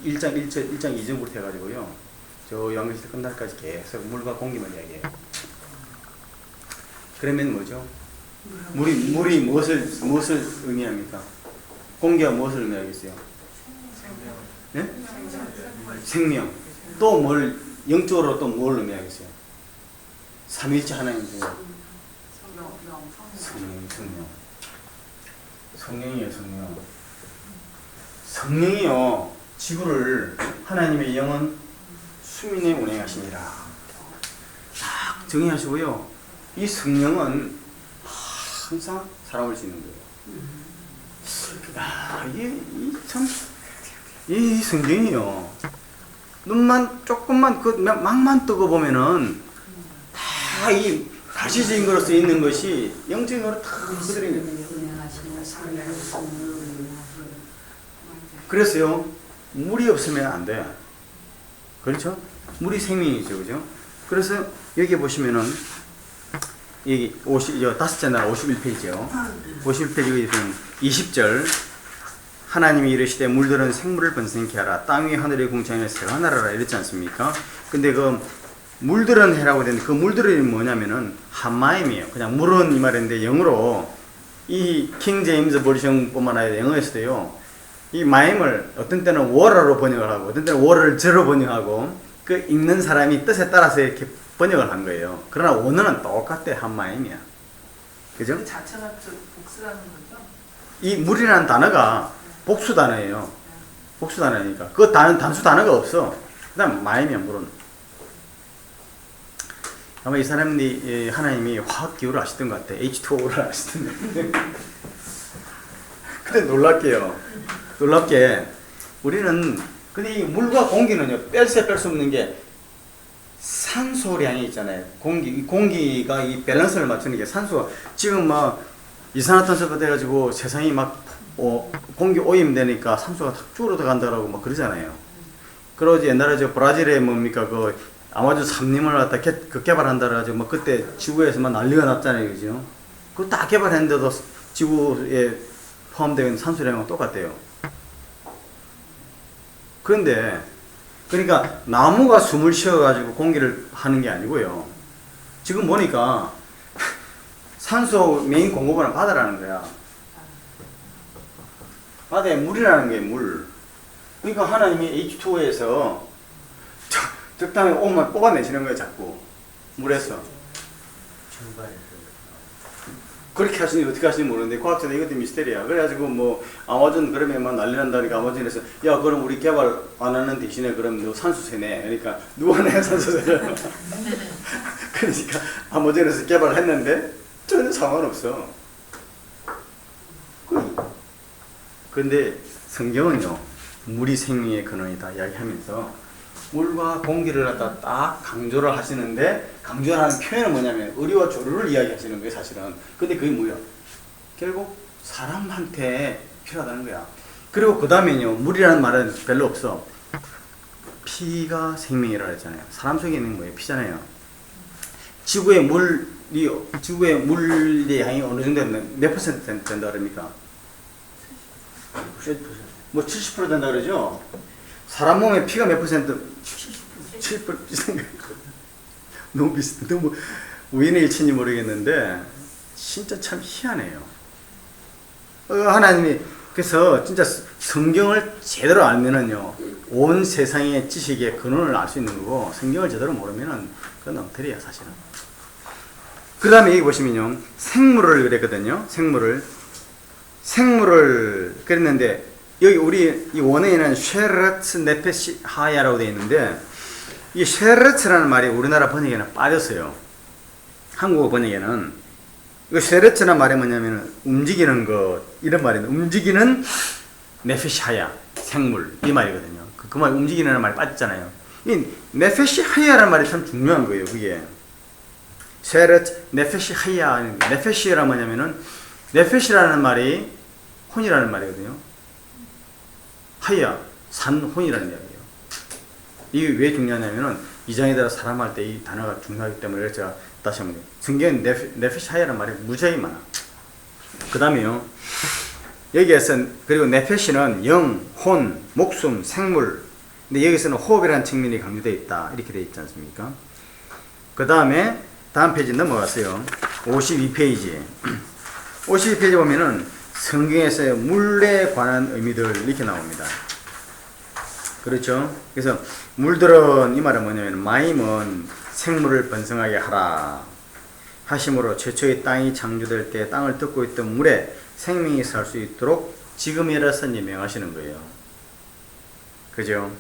2절부터 해가지고요. 저 요한계시록 끝날까지 계속 물과 공기만 이야기해요. 그러면 뭐죠? 물이 무엇을 의미합니까? 공기가 무엇을 의미하겠어요? 네? 생명. 또 뭘 영적으로 또 뭘 의미하겠어요? 삼위일체 하나님 중에 성령이에요, 성령. 성령이요 지구를 하나님의 영은 수민에 운행하시니라. 딱 정의하시고요. 이 성령은 항상 사랑을 지는 거예요. 야, 이 성경이요. 눈만 조금만 그 막만 뜨고 보면은 다 이 가시적인 거로 쓰여 있는 것이 영적인 거로 다 그들이. 그래서요 물이 없으면 안 돼. 그렇죠? 물이 생명이죠, 그죠? 그래서 여기 보시면은 여기 5째 51페이지요. 51페이지 20절 하나님이 이르시되 물들은 생물을 번성케 하라 땅 위에 하늘의 궁창에 새가 나라라 이랬지 않습니까? 근데 그 물들은 해라고 되는데 그 물들이 뭐냐면은 한마임이에요. 그냥 물은 이 말인데 영어로 이 킹 제임스 버전뿐만 아니라 영어에서도요 이 마임을 어떤 때는 워러로 번역을 하고 어떤 때는 워러를 저로 번역하고 그 읽는 사람이 뜻에 따라서 이렇게 번역을 한 거예요. 그러나 원어는 똑같대. 한마임이야. 그죠? 그 자체가 복수라는 거죠? 이 물이라는 단어가 복수 단어예요. 복수 단어니까. 그 단수 단어가 없어. 그 다음 마임이야, 물은. 아마 이 사람이 하나님이 화학 기호를 아시던 것 같아. H2O를 아시던데. 근데 놀랍게 우리는 근데 이 물과 공기는요 뺄 수 없는 게 산소량이 있잖아요. 공기가 이 밸런스를 맞추는 게 산소가 지금 막 이산화탄소가 돼가지고 세상이 막 공기 오염되니까 산소가 탁 줄어들어간다라고 막 그러잖아요. 그러지 옛날에 저 브라질에 뭡니까 그 아마존 산림을 갖다 개발한다 그래가지고 막 그때 지구에서만 난리가 났잖아요, 그죠? 그거 다 개발했는데도 지구에 포함되어 있는 산소량은 똑같대요. 그런데 그러니까 나무가 숨을 쉬어가지고 공기를 하는 게 아니고요. 지금 보니까 산소 메인 공급원은 바다라는 거야. 바다에 물이라는 게 물. 그러니까 하나님이 H2O에서 적당히 오만 뽑아내시는 거예요, 자꾸. 물에서. 그렇게 하시니 어떻게 하시는지 모르는데 과학자는 이것도 미스테리야. 그래가지고 뭐 아마존 그러면 막 난리 난다니까 아마존에서 야 그럼 우리 개발 안 하는 대신에 그럼 너 산소세 내. 그러니까 누가 내 산소세를. 그러니까 아마존에서 개발했는데 전혀 상관없어. 그런데 성경은요 물이 생명의 근원이다 이야기하면서 물과 공기를 갖다 딱 강조를 하시는데 강조하는 표현은 뭐냐면 의리와 조류를 이야기하시는 거예요 사실은. 근데 그게 뭐야? 결국 사람한테 필요하다는 거야. 그리고 그 다음에요 물이라는 말은 별로 없어. 피가 생명이라고 했잖아요. 사람 속에 있는 거예요. 피잖아요. 지구의 물의 양이 어느 정도 몇 퍼센트 된다 그럽니까? 뭐 70% 된다 그러죠? 사람 몸의 피가 몇 퍼센트? 7% 비슷한 거. 너무 비슷해. 너무 우연의 일치인지 모르겠는데 진짜 참 희한해요. 하나님이 그래서 진짜 성경을 제대로 알면은요 온 세상의 지식의 근원을 알 수 있는 거고 성경을 제대로 모르면은 그건 엉터리야 사실은. 그 다음에 여기 보시면요. 생물을 그랬거든요. 생물을 그랬는데 여기 우리 이 원어에는 쉐르츠 네페시 하야라고 되어 있는데 이 쉐르츠라는 말이 우리나라 번역에는 빠졌어요. 한국어 번역에는 이 쉐르츠라는 말이 뭐냐면 움직이는 것 이런 말인데 움직이는 네페시 하야 생물 이 말이거든요. 그 말 움직이는 말이 빠졌잖아요. 이 네페시 하야라는 말이 참 중요한 거예요. 그게 쉐르츠 네페시 하야 네페시라 뭐냐면은 네페시라는 말이 혼이라는 말이거든요. 하야 산혼이라는 이야기예요. 이게 왜 중요하냐면은 이장에다가 사람 할 때 이 단어가 중요하기 때문에 제가 다시 한번 성경에 네페시 하야라는 말이 무지하게 많아. 그 다음에요. 여기에서 그리고 네페시는 영, 혼, 목숨, 생물. 근데 여기서는 호흡이라는 측면이 강조되어 있다. 이렇게 되어 있지 않습니까? 그 다음에 다음 페이지 넘어갔어요. 52페이지. 52페이지 보면은 성경에서의 물에 관한 의미들 이렇게 나옵니다. 그렇죠? 그래서 물들은 이 말은 뭐냐면 마임은 생물을 번성하게 하라 하심으로 최초의 땅이 창조될 때 땅을 덮고 있던 물에 생명이 살 수 있도록 지금이라서 명하시는 거예요. 그죠?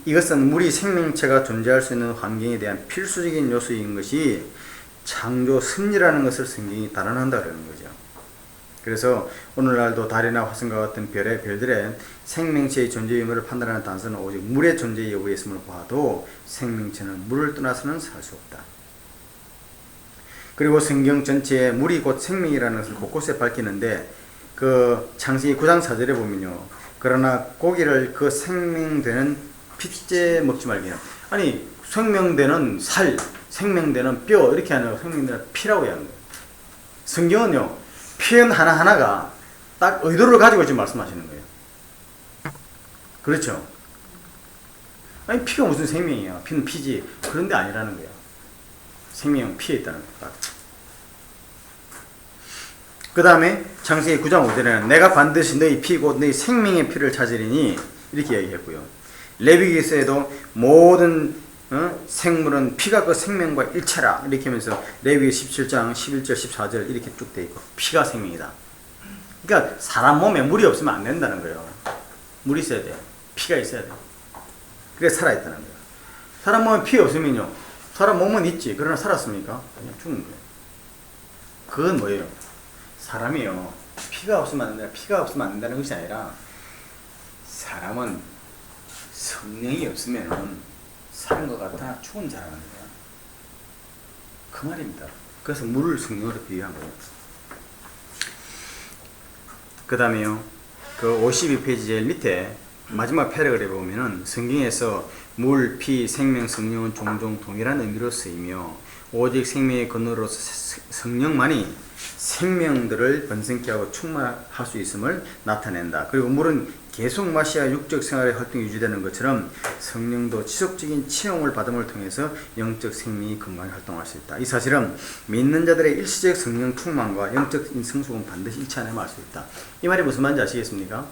이것은 물이 생명체가 존재할 수 있는 환경에 대한 필수적인 요소인 것이 창조 섭리라는 것을 성경이 단언한다 그러는 거죠. 그래서 오늘날도 달이나 화성과 같은 별들의 생명체의 존재 의무를 판단하는 단서는 오직 물의 존재 여부에 있음을 봐도 생명체는 물을 떠나서는 살 수 없다. 그리고 성경 전체에 물이 곧 생명이라는 것을 곳곳에 밝히는데 그 창세기 9장 4절에 보면요. 그러나 고기를 그 생명되는 핏째 먹지 말기는. 아니 생명되는 살, 생명되는 뼈 이렇게 하는 생명되는 피라고 하는 거예요. 성경은요. 표현 하나하나가 딱 의도를 가지고 지금 말씀하시는 거예요. 그렇죠? 아니 피가 무슨 생명이야. 피는 피지. 그런데 아니라는 거예요. 생명은 피에 있다는 거예요. 그 다음에 창세기 9장 5절에는 내가 반드시 너희 피 곧 너희 생명의 피를 찾으리니 이렇게 얘기했고요. 레위기에서도 모든 생물은 피가 그 생명과 일체라 이렇게 하면서 레위기 17장 11절 14절 이렇게 쭉 돼 있고 피가 생명이다. 그러니까 사람 몸에 물이 없으면 안 된다는 거예요. 물이 있어야 돼. 피가 있어야 돼. 그래 살아있다는 거예요. 사람 몸에 피 없으면요. 사람 몸은 있지. 그러나 살았습니까? 그냥 죽는 거예요. 그건 뭐예요? 사람이요. 피가 없으면 안 된다. 피가 없으면 안 된다는 것이 아니라 사람은 성령이 없으면 사는 것 같아 죽은 자라는 거야. 그 말입니다. 그래서 물을 성령으로 비유한 거예요. 그 다음에요. 그 52페이지 제일 밑에 마지막 패러그래프에 보면은 성경에서 물, 피, 생명, 성령은 종종 동일한 의미로 쓰이며 오직 생명의 근원으로서 성령만이 생명들을 번성케 하고 충만할 수 있음을 나타낸다. 그리고 물은 계속 마셔야 육적 생활의 활동이 유지되는 것처럼 성령도 지속적인 체험을 받음을 통해서 영적 생명이 건강히 활동할 수 있다. 이 사실은 믿는 자들의 일시적 성령 충만과 영적 성숙은 반드시 일치하는 알 수 있다. 이 말이 무슨 말인지 아시겠습니까?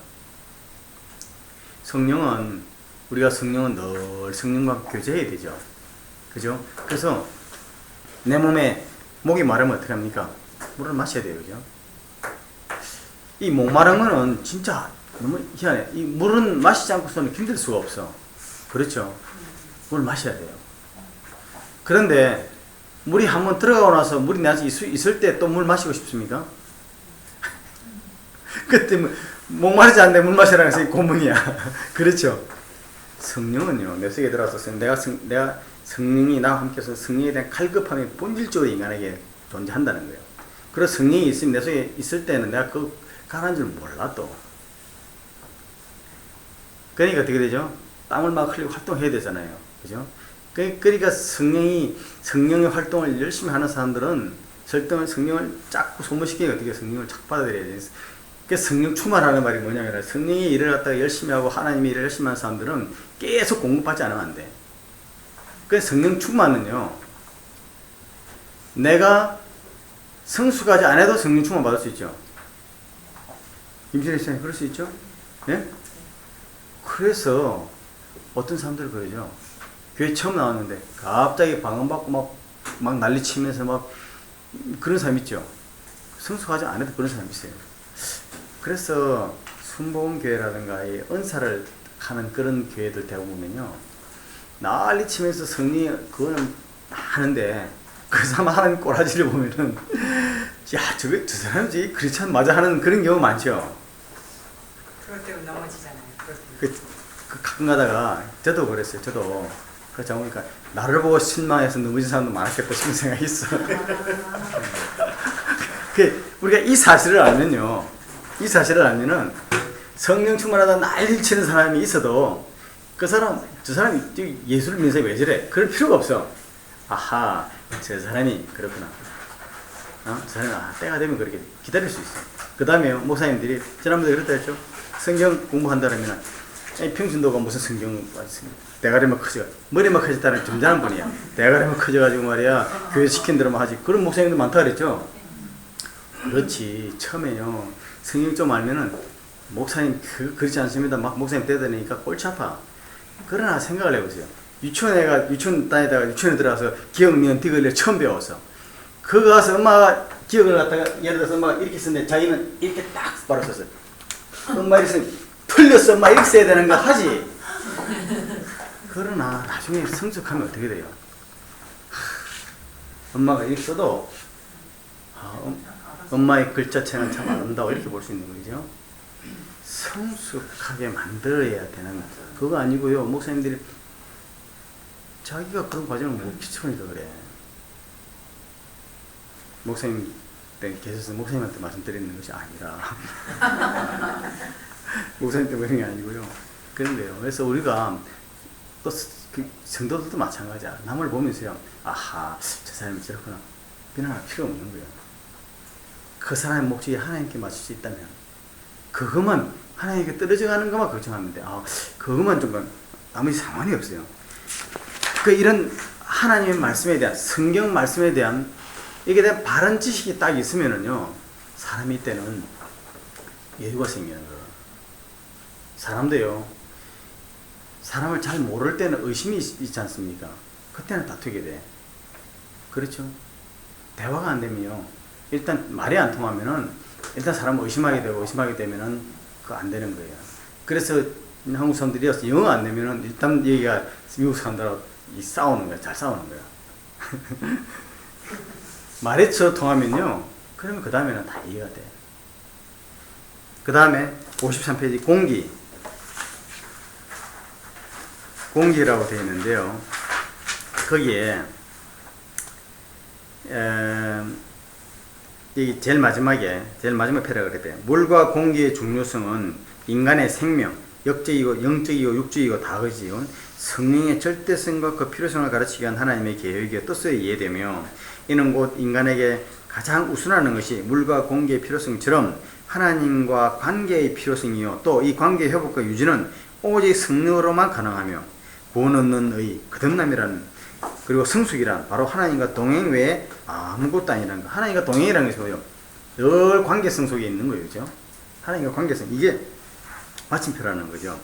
성령은 우리가 성령은 늘 성령과 교제해야 되죠. 그죠? 그래서 내 몸에 목이 마르면 어떻게 합니까? 물을 마셔야 돼요. 그죠? 이 목마른 거는 진짜 너무 희한해. 이 물은 마시지 않고서는 힘들 수가 없어. 그렇죠? 물 마셔야 돼요. 그런데 물이 한번 들어가고 나서 물이 나서 있을 때 또 물 마시고 싶습니까? 그때 목마르지 않는데 물 마시라는 것이 고문이야. 그렇죠? 성령은요, 내 속에 들어와서 내가 성령이 나와 함께해서 성령에 대한 갈급함이 본질적으로 인간에게 존재한다는 거예요. 그래서 성령이 있으면 내 속에 있을 때는 내가 그 가라앉은 줄 몰라 또. 그러니까 어떻게 되죠? 땀을 막 흘리고 활동해야 되잖아요. 그죠? 그러니까 성령의 활동을 열심히 하는 사람들은 성령을 자꾸 소모시키니까 어떻게 성령을 착 받아들여야 돼요. 그 성령 충만하는 말이 뭐냐면 성령이 일을 갖다가 열심히 하고 하나님의 일을 열심히 하는 사람들은 계속 공급받지 않으면 안 돼. 그 성령 충만은요. 내가 성숙하지 않아도 성령 충만 받을 수 있죠. 김신혜 씨는 그럴 수 있죠? 예? 그래서 어떤 사람들은 그러죠. 교회 처음 나왔는데 갑자기 방언받고 막 난리치면서 막 그런 사람 있죠. 성숙하지 않아도 그런 사람 있어요. 그래서 순복음교회라든가 이 은사를 하는 그런 교회들 대부분은요, 난리 치면서 성령 그거는 하는데 그 사람 하는 꼬라지를 보면은 야 저 사람이 크리스찬 맞아 하는 그런 경우 많죠. 그것 때문에 넘어지잖아요. 그 가끔 가다가 저도 그랬어요. 저도 그러다 보니까 나를 보고 실망해서 넘어진 사람도 많았겠다 싶은 생각이 있어. 우리가 이 사실을 알면요, 이 사실을 알면은 성령 충만하다 난리 치는 사람이 있어도 그 사람, 저 사람이 예수를 믿는 사람이 왜 저래? 그럴 필요가 없어. 아하, 저 사람이 그렇구나. 저 사람이 때가 되면 그렇게 기다릴 수 있어. 그 다음에 목사님들이 지난번에 그랬다 했죠. 성경 공부한다면 평신도가 무슨 성경 대가리만 커져, 머리만 커졌다는 점잖은 분이야. 대가리만 커져가지고 말이야 교회 시킨 대로만 하지. 그런 목사님들 많다 그랬죠. 그렇지. 처음에요 성경 좀 알면은 목사님 그렇지 않습니다. 막 목사님 떼다니까 골치 아파. 그러나 생각을 해보세요. 유치원 다니다가 유치원에 들어가서 기억, 니은, 디귿을 처음 배웠어. 그거 가서 엄마가 기억을 갖다가 예를 들어서 엄마가 이렇게 썼는데 자기는 이렇게 딱 바로 썼어. 엄마 이렇게 쓰면 틀렸어. 엄마 이렇게 써야 되는 거 하지. 그러나 나중에 성숙하면 어떻게 돼요? 엄마가 이렇게 써도 엄마의 글자체는 참 아름다워 이렇게 볼 수 있는 거죠. 성숙하게 만들어야 되는 그거 아니고요. 목사님들이 자기가 그런 과정을 못 끼쳐니까 그래. 목사님 때 계셔서 목사님한테 말씀드리는 것이 아니라 목사님 때문에 그런 게 아니고요. 그런데요. 그래서 우리가 또 그 성도들도 마찬가지야. 남을 보면서요. 아하, 저 사람이 저렇구나. 비난할 필요 없는 거예요. 그 사람의 목적이 하나님께 맞출 수 있다면 그것만 하나님께 떨어져 가는 것만 걱정하면 돼. 그것만 좀 나머지 상관이 없어요. 이런 하나님의 말씀에 대한 성경 말씀에 대한 이게 대한 바른 지식이 딱 있으면은요 사람이 이때는 여유가 생기는 거예요. 사람도요 사람을 잘 모를 때는 의심이 있지 않습니까? 그때는 다투게 돼. 그렇죠? 대화가 안 되면요 일단 말이 안 통하면은 일단 사람을 의심하게 되면은 그거 안 되는 거예요. 그래서 한국 사람들이 영어 안 되면은 일단 얘기가 미국 사람들하고 싸우는 거야. 잘 싸우는 거야. 말에 통하면요 그러면 그 다음에는 다 이해가 돼. 그 다음에 53페이지 공기라고 되어 있는데요. 거기에 이 제일 마지막에 패러그래프에 돼요. 물과 공기의 중요성은 인간의 생명, 영적이고 육적이고 다그지요. 성령의 절대성과 그 필요성을 가르치기 위한 하나님의 계획의 뜻으로 이해되며 이는 곧 인간에게 가장 우선하는 것이 물과 공기의 필요성처럼 하나님과 관계의 필요성이요. 또 이 관계의 회복과 유지는 오직 성령으로만 가능하며 구원 얻는 의, 거듭남이라는 그리고 성숙이란 바로 하나님과 동행 외에 아무것도 아니라는 거. 하나님과 동행이라는 것이 뭐예요? 늘 관계성 속에 있는 거예요. 그죠? 하나님과 관계성. 이게 마침표라는 거죠.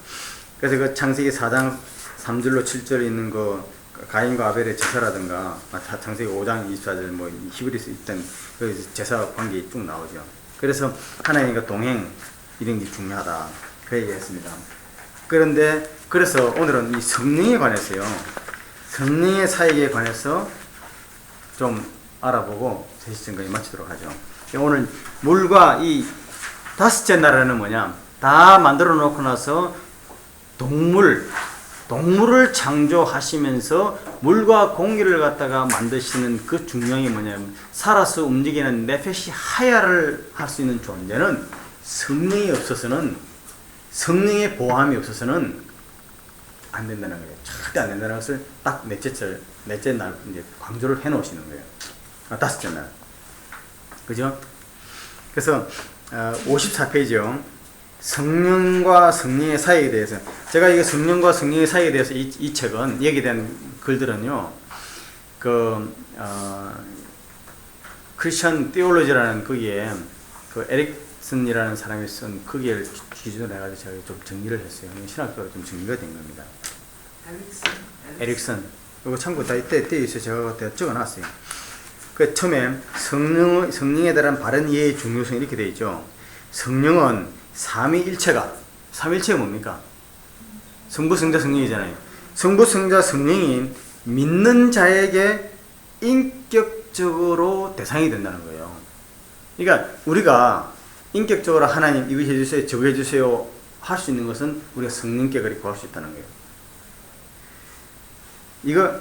그래서 그 창세기 4장 3절로 7절에 있는 그 가인과 아벨의 제사라든가 창세기 5장 24절 뭐 히브리서 있던 그 제사 관계 쭉 나오죠. 그래서 하나님과 동행 이런 게 중요하다. 그 얘기했습니다. 그래서 오늘은 이 성령에 관해서요. 성령의 사역에 관해서 좀 알아보고 제 시점까지 마치도록 하죠. 오늘 물과 이 다섯째 나라는 뭐냐? 다 만들어 놓고 나서 동물을 창조하시면서 물과 공기를 갖다가 만드시는 그 중요한 게 뭐냐면 살아서 움직이는 네페시 하야를 할 수 있는 존재는 성령이 없어서는 성령의 보함이 없어서는 안 된다는 거예요. 절대 안 된다는 것을 딱 넷째 날 이제 강조를 해 놓으시는 거예요. 다섯째 날. 그죠? 그래서 54페이지요. 성령과 성령의 사이에 대해서 제가 이게 성령과 성령의 사이에 대해서 이 책은 여기에 대한 글들은요. 크리스천 티올로지라는 거기에 그 에릭슨이라는 사람이 쓴 거기를 기준으로 해가지고 제가 좀 정리를 했어요. 신학적으로 좀 정리가 된 겁니다. 에릭슨. 이거 참고 다 이때 있어요. 제가 적어놨어요. 처음에 성령에 대한 바른 이해의 중요성 이렇게 되어 있죠. 성령은 삼위일체가 뭡니까? 성부, 성자, 성령이잖아요. 성부, 성자, 성령이 믿는 자에게 인격적으로 대상이 된다는 거예요. 그러니까 우리가 인격적으로 하나님 이거 해주세요, 저거 해주세요 할 수 있는 것은 우리가 성령께 그렇게 구할 수 있다는 거예요. 이거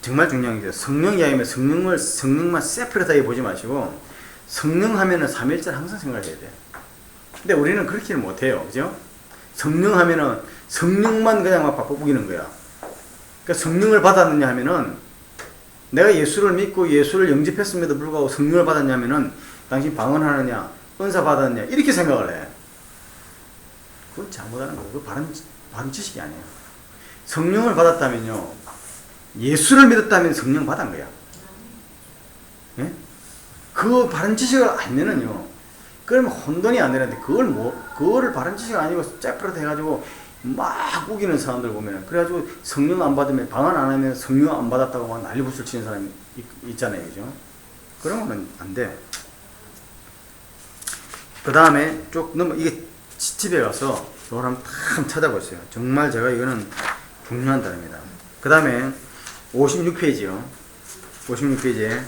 정말 중요한 게 성령 이야기면 성령만 세퍼레이트하게 보지 마시고 성령 하면은 삼위일체를 항상 생각해야 돼요. 근데 우리는 그렇게는 못해요. 그죠? 성령 하면은 성령만 그냥 막 바꿔보기는 거야. 그러니까 성령을 받았느냐 하면은 내가 예수를 믿고 예수를 영접했음에도 불구하고 성령을 받았냐면은 당신 방언하느냐 은사 받았냐 이렇게 생각을 해. 그건 잘못하는 거고 그거 바른 지식이 아니에요. 성령을 받았다면요 예수를 믿었다면 성령 받은 거야. 예? 그 바른 지식을 알면은요 그러면 혼돈이 안 되는데 그거를 바른 지식이 아니고 째프릇 해가지고 막 우기는 사람들 보면 그래가지고 성령 안 받으면 방언 안 하면 성령 안 받았다고 막 난리부술 치는 사람이 있잖아요. 그죠? 그런 거는 안 돼. 그 다음에 쭉 이게 집에 가서 이걸 한번 다 찾아보세요. 정말 제가 이거는 중요한 단어입니다. 그 다음에 56페이지요. 56페이지에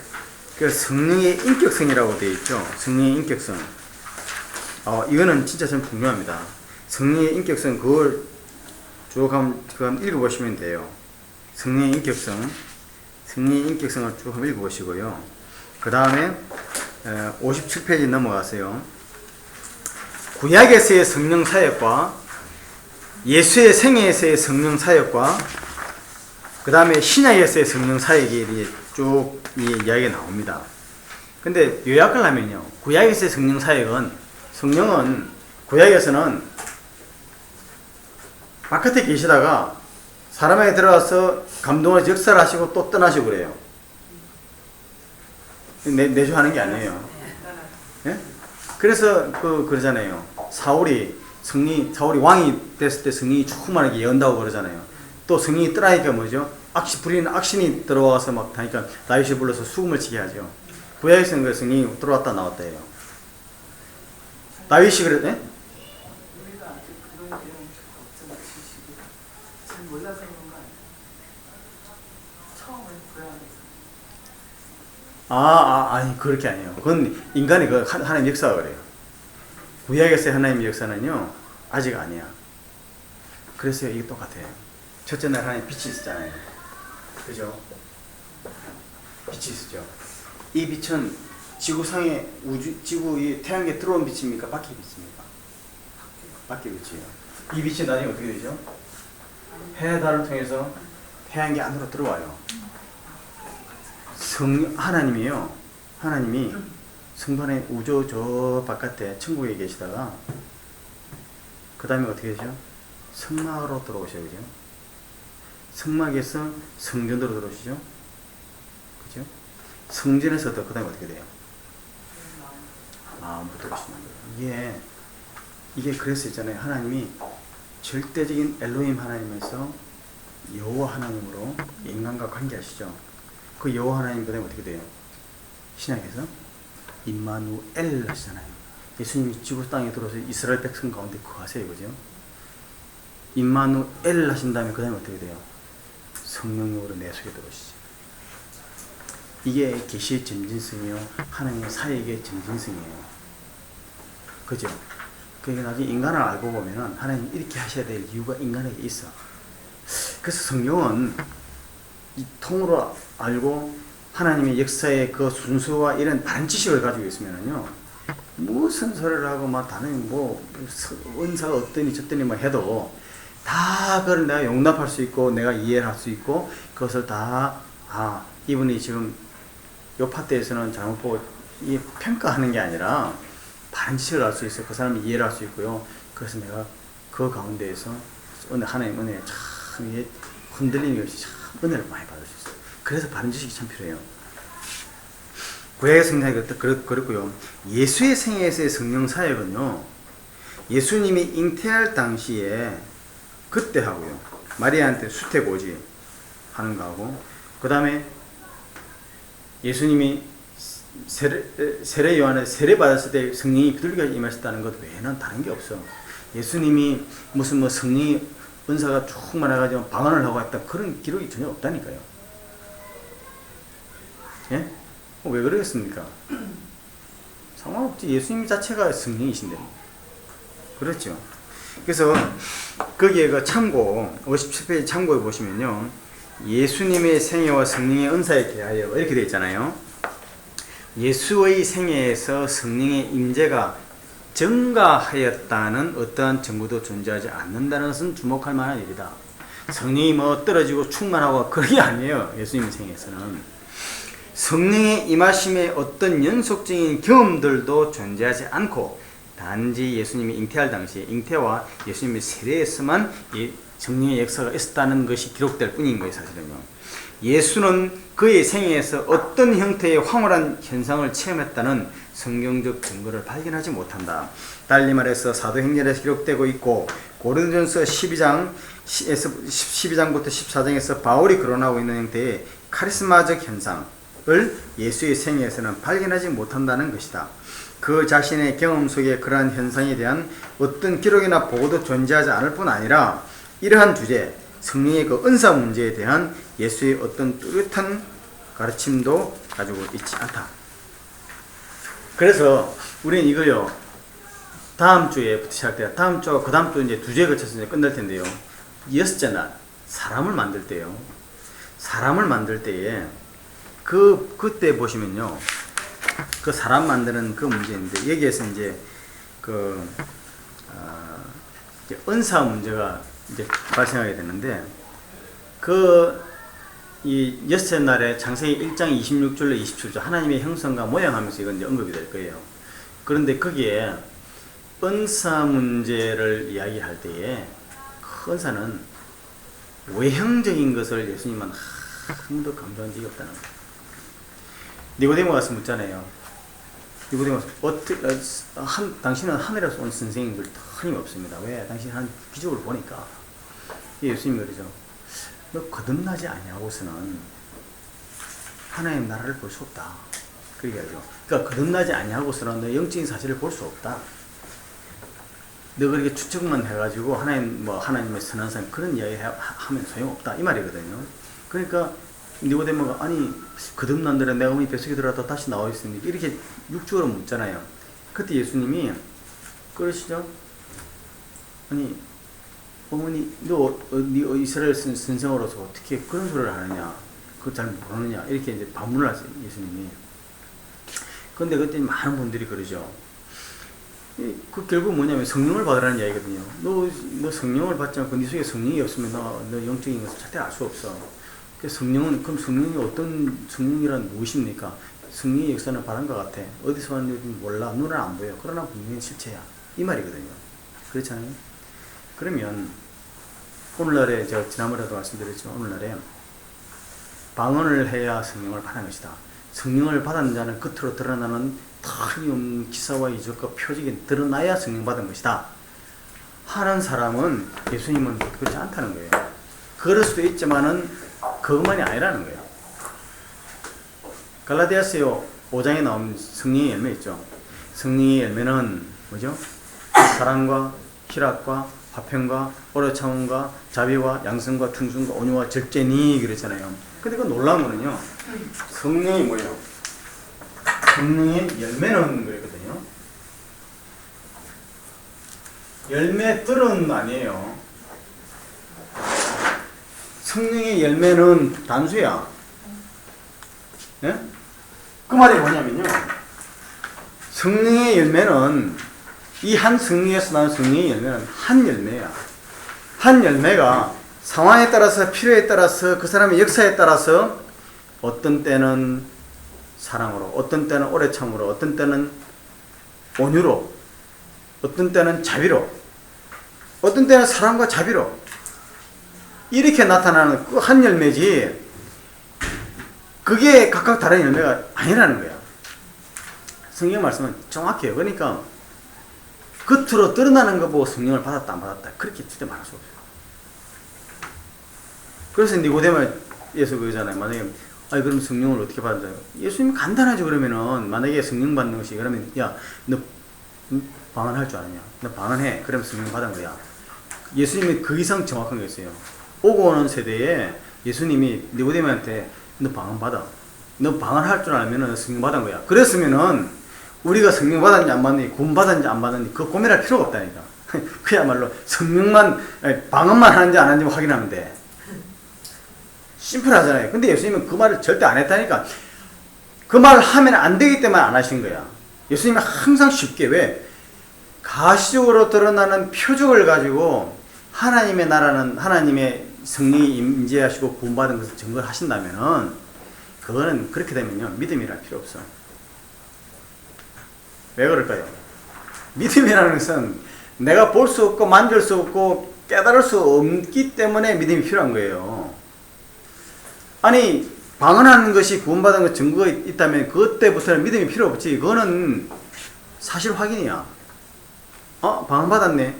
그 성령의 인격성이라고 되어 있죠. 성령의 인격성. 이거는 진짜 참 중요합니다. 성령의 인격성 그걸 쭉 한번 읽어보시면 돼요. 성령의 인격성을 쭉 한번 읽어보시고요. 그 다음에 57페이지 넘어가세요. 구약에서의 성령 사역과 예수의 생애에서의 성령 사역과 그 다음에 신약에서의 성령 사역이 쭉 이야기가 나옵니다. 근데 요약을 하면요. 구약에서의 성령 사역은 성령은 구약에서는 바깥에 계시다가 사람에게 들어가서 감동을 역사를 하시고 또 떠나시고 그래요. 내주하는 게 아니에요. 예? 그래서 그러잖아요. 사울이 왕이 됐을 때 성령이 충만하게 예언다고 그러잖아요. 또 성령이 떠나니까 뭐죠? 부리는 악신이 들어와서 막 하니까 다윗이 불러서 수금을 치게 하죠. 구약에서는 그 성령이 들어왔다 나왔다 해요. 다윗이 그랬네? 우리가 아직 그런 내용이 없잖아. 지식이 잘 몰라서 그런 거 아니야? 처음에 구약에서 아니 그렇게 아니에요. 그건 인간의 그 하나님 역사가 그래요. 구약에서의 하나님의 역사는요 아직 아니야. 그래서 이게 똑같아요. 첫째 날 하나님 빛이 있었잖아요. 그죠? 빛이 있었죠. 이 빛은 지구상의 지구 이 태양계 들어온 빛입니까? 밖의 빛입니까? 밖의 빛이에요. 이 빛이 나중에 어떻게 되죠? 해 달을 통해서 태양계 안으로 들어와요. 하나님이요. 하나님이 성도의 우주 저 바깥에 천국에 계시다가 그 다음에 어떻게 되죠? 성막으로 들어오셔요. 그죠? 성막에서 성전으로 들어오시죠? 그죠? 성전에서도 그 다음에 어떻게 돼요? 마음으로 들어오시는 거예요. 이게 그래서 있잖아요. 하나님이 절대적인 엘로힘 하나님에서 여호와 하나님으로 인간과 관계하시죠. 그 여호와 하나님 그 다음에 어떻게 돼요? 신약에서 임마누엘 하시잖아요. 예수님이 지구 땅에 들어서 이스라엘 백성 가운데 거하세요. 그죠? 임마누엘 하신 다음에 그 다음에 어떻게 돼요? 성령으로 내 속에 들어오시죠. 이게 계시의 점진성이요 하나님의 사역의 점진성이에요. 그죠? 그러니까 나중에 인간을 알고 보면은 하나님 이렇게 하셔야 될 이유가 인간에게 있어. 그래서 성경은 이 통으로 알고 하나님의 역사의 그 순수와 이런 바른 지식을 가지고 있으면은요 무슨 소리를 하고 막 다른 은사가 어떠니 저떠니 뭐 해도 다 그걸 내가 용납할 수 있고 내가 이해를 할 수 있고 그것을 다 이분이 지금 요 파트에서는 잘못 보고 이 평가하는 게 아니라 바른 지식을 알 수 있어요. 그 사람이 이해를 할 수 있고요. 그래서 내가 그 가운데에서 하나님 은혜 참 흔들림이 없이 참 은혜를 많이 받을 수 있어요. 그래서 바른 지식이 참 필요해요. 구약의 성령이 그렇고요. 예수의 생애에서의 성령 사역은요. 예수님이 잉태할 당시에 그때 하고요. 마리아한테 수태고지 하는 거하고 그 다음에 예수님이 세례 요한의 세례 받았을 때 성령이 비둘기가 임하셨다는 것 외에는 다른 게 없어. 예수님이 무슨 뭐 성령이 은사가 충만해가지고 방언을 하고 했다 그런 기록이 전혀 없다니까요. 예? 왜 그러겠습니까? 상관없지. 예수님 자체가 성령이신데. 그렇죠. 그래서 거기에 그 참고 57페이지 참고에 보시면요. 예수님의 생애와 성령의 은사에 대하여 이렇게 되어 있잖아요. 예수의 생애에서 성령의 임재가 증가하였다는 어떠한 증거도 존재하지 않는다는 것은 주목할 만한 일이다. 성령이 뭐 떨어지고 충만하고 그런 게 아니에요. 예수님 생애에서는. 성령의 임하심의 어떤 연속적인 경험들도 존재하지 않고 단지 예수님이 잉태할 당시에 잉태와 예수님의 세례에서만 성령의 역사가 있었다는 것이 기록될 뿐인 거예요. 사실은요. 예수는 그의 생애에서 어떤 형태의 황홀한 현상을 체험했다는 성경적 증거를 발견하지 못한다. 달리 말해서 사도행전에서 기록되고 있고 고린도전서 12장부터 14장에서 바울이 거론하고 있는 형태의 카리스마적 현상을 예수의 생애에서는 발견하지 못한다는 것이다. 그 자신의 경험 속에 그러한 현상에 대한 어떤 기록이나 보고도 존재하지 않을 뿐 아니라 이러한 주제, 성령의 그 은사 문제에 대한 예수의 어떤 뚜렷한 가르침도 가지고 있지 않다. 그래서 우리는 이걸요, 다음 주에부터 시작돼요. 다음 주와 그 다음 주 이제 두 주에 걸쳐서 이제 끝날 텐데요. 여섯째 날, 사람을 만들 때요. 사람을 만들 때에 그때 보시면요. 그 사람 만드는 그 문제인데, 여기에서 이제 이제 은사 문제가 이제 발생하게 되는데, 이 여섯째 날에 창세기 1장 26절로 27절 하나님의 형상과 모양하면서 이건 이제 언급이 될 거예요. 그런데 거기에 은사 문제를 이야기할 때에 그 은사는 외형적인 것을 예수님은 한 번도 강조한 적이 없다는 거예요. 니고데모 가서 묻잖아요. 니고데모 당신은 하늘에서 온 선생님들 틀림없습니다. 왜? 당신 한 기적을 보니까. 예수님이 그러죠. 너 거듭나지 아니하고서는 하나님 나라를 볼 수 없다. 그렇게 하죠. 그러니까 거듭나지 아니하고서는 너 영적인 사실을 볼 수 없다. 너 그렇게 추측만 해가지고 하나님의 선한 상 그런 이야기 하면 소용없다. 이 말이거든요. 그러니까 니고데모가 아니 거듭난들은 내 어머니 뱃속에 들어갔다 다시 나와 있습니다. 이렇게 육적으로 묻잖아요. 그때 예수님이 그러시죠. 아니 어머니 너 이스라엘 선생으로서 어떻게 그런 소리를 하느냐, 그걸 잘 모르느냐 이렇게 이제 반문을 하세요. 예수님이. 그런데 그때 많은 분들이 그러죠. 그 결국 뭐냐면 성령을 받으라는 이야기거든요. 너 성령을 받지 않고 네 속에 성령이 없으면 너 영적인 것을 절대 알 수 없어. 그럼 성령이 어떤 성령이란 무엇입니까? 성령의 역사는 바람과 같아. 어디서 왔는지 몰라. 눈은 안 보여. 그러나 분명히 실체야. 이 말이거든요. 그렇잖아요. 그러면 오늘날에 제가 지난번에도 말씀드렸지만 오늘날에 방언을 해야 성령을 받는 것이다. 성령을 받은 자는 겉으로 드러나는 틀림없는 기사와 이적과 표적이 드러나야 성령 받은 것이다 하는 사람은 예수님은 그렇지 않다는 거예요. 그럴 수도 있지만은 그것만이 아니라는 거예요. 갈라디아서 5장에 나온 성령의 열매 있죠. 성령의 열매는 뭐죠? 사랑과 희락과 화평과 오래 참음과 자비와 양성과 충성과 온유와 절제니 그랬잖아요. 근데 그 놀라운 거는요. 성령이 뭐예요? 성령의 열매는 그랬거든요. 열매들은 아니에요. 성령의 열매는 단수야. 네? 그 말이 뭐냐면요. 성령의 열매는 이 한 성령에서 나온 성령의 열매는 한 열매야. 한 열매가 상황에 따라서 필요에 따라서 그 사람의 역사에 따라서 어떤 때는 사랑으로, 어떤 때는 오래 참으로, 어떤 때는 온유로, 어떤 때는 자비로, 어떤 때는 사랑과 자비로 이렇게 나타나는 그 한 열매지 그게 각각 다른 열매가 아니라는 거야. 성경 말씀은 정확해요. 그러니까 겉으로 드러나는 거 보고 성령을 받았다 안 받았다 그렇게 진짜 말할 수 없어요. 그래서 니고데모에서 그러잖아요. 만약에 아니 그럼 성령을 어떻게 받아요? 예수님이 간단하죠. 그러면은 만약에 성령 받는 것이 그러면 야 너 방언할 줄 아느냐? 너 방언해. 그러면 성령 받은 거야. 예수님이 그 이상 정확한 게 있어요. 오고 오는 세대에 예수님이 니고데모한테 너 방언 받아. 너 방언할 줄 알면은 성령 받은 거야. 그랬으면은 우리가 성령 받았는지 안 받았는지 구원 받았는지 안 받았는지 그 고민할 필요가 없다니까. 그야말로 성령만 방언만 하는지 안 하는지 확인하면 돼. 심플하잖아요. 근데 예수님은 그 말을 절대 안 했다니까. 그 말을 하면 안 되기 때문에 안 하신 거야. 예수님은 항상 쉽게 왜? 가시적으로 드러나는 표적을 가지고 하나님의 나라는 하나님의 성령이 임재하시고 구원받은 것을 증거를 하신다면은 그거는 그렇게 되면요 믿음이랄 필요 없어. 왜 그럴까요? 믿음이라는 것은 내가 볼 수 없고 만질 수 없고 깨달을 수 없기 때문에 믿음이 필요한 거예요. 아니 방언하는 것이 구원받은 것 증거가 있다면 그때부터는 믿음이 필요 없지. 그거는 사실 확인이야. 방언 받았네.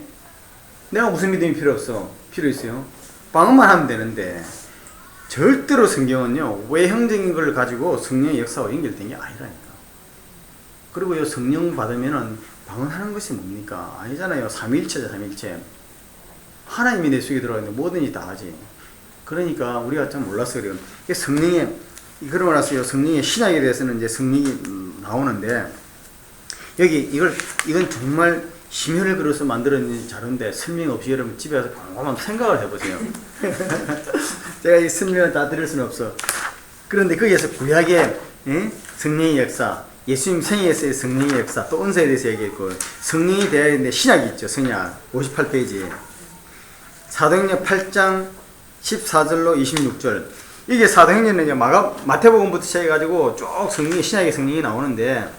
내가 무슨 믿음이 필요 없어? 필요 있어요. 방언만 하면 되는데 절대로 성경은요 외형적인 걸 가지고 성령의 역사와 연결된 게 아니라니까. 그리고요 성령 받으면은 방언하는 것이 뭡니까? 아니잖아요. 삼위일체죠. 삼위일체. 하나님이 내 속에 들어가 있는데 뭐든지 다 하지. 그러니까 우리가 좀 몰라서 그래요. 성령의 그러고 나서요 성령의 신약에 대해서는 이제 성령이 나오는데 여기 이건 정말 심혈을 걸어서 만들어진 자료인데 설명 없이 여러분 집에 가서 곰곰한 생각을 해보세요. 제가 이 설명을 다 드릴 수는 없어. 그런데 거기에서 구약의 성령의 역사, 예수님 생애에서의 성령의 역사, 또 은사에 대해서 얘기했고 성령에 대한 신약이 있죠. 성약 58페이지 사도행전 8장 14절로 26절. 이게 사도행전은요 마태복음부터 시작해가지고 쭉 성령의 신약의 성령이 나오는데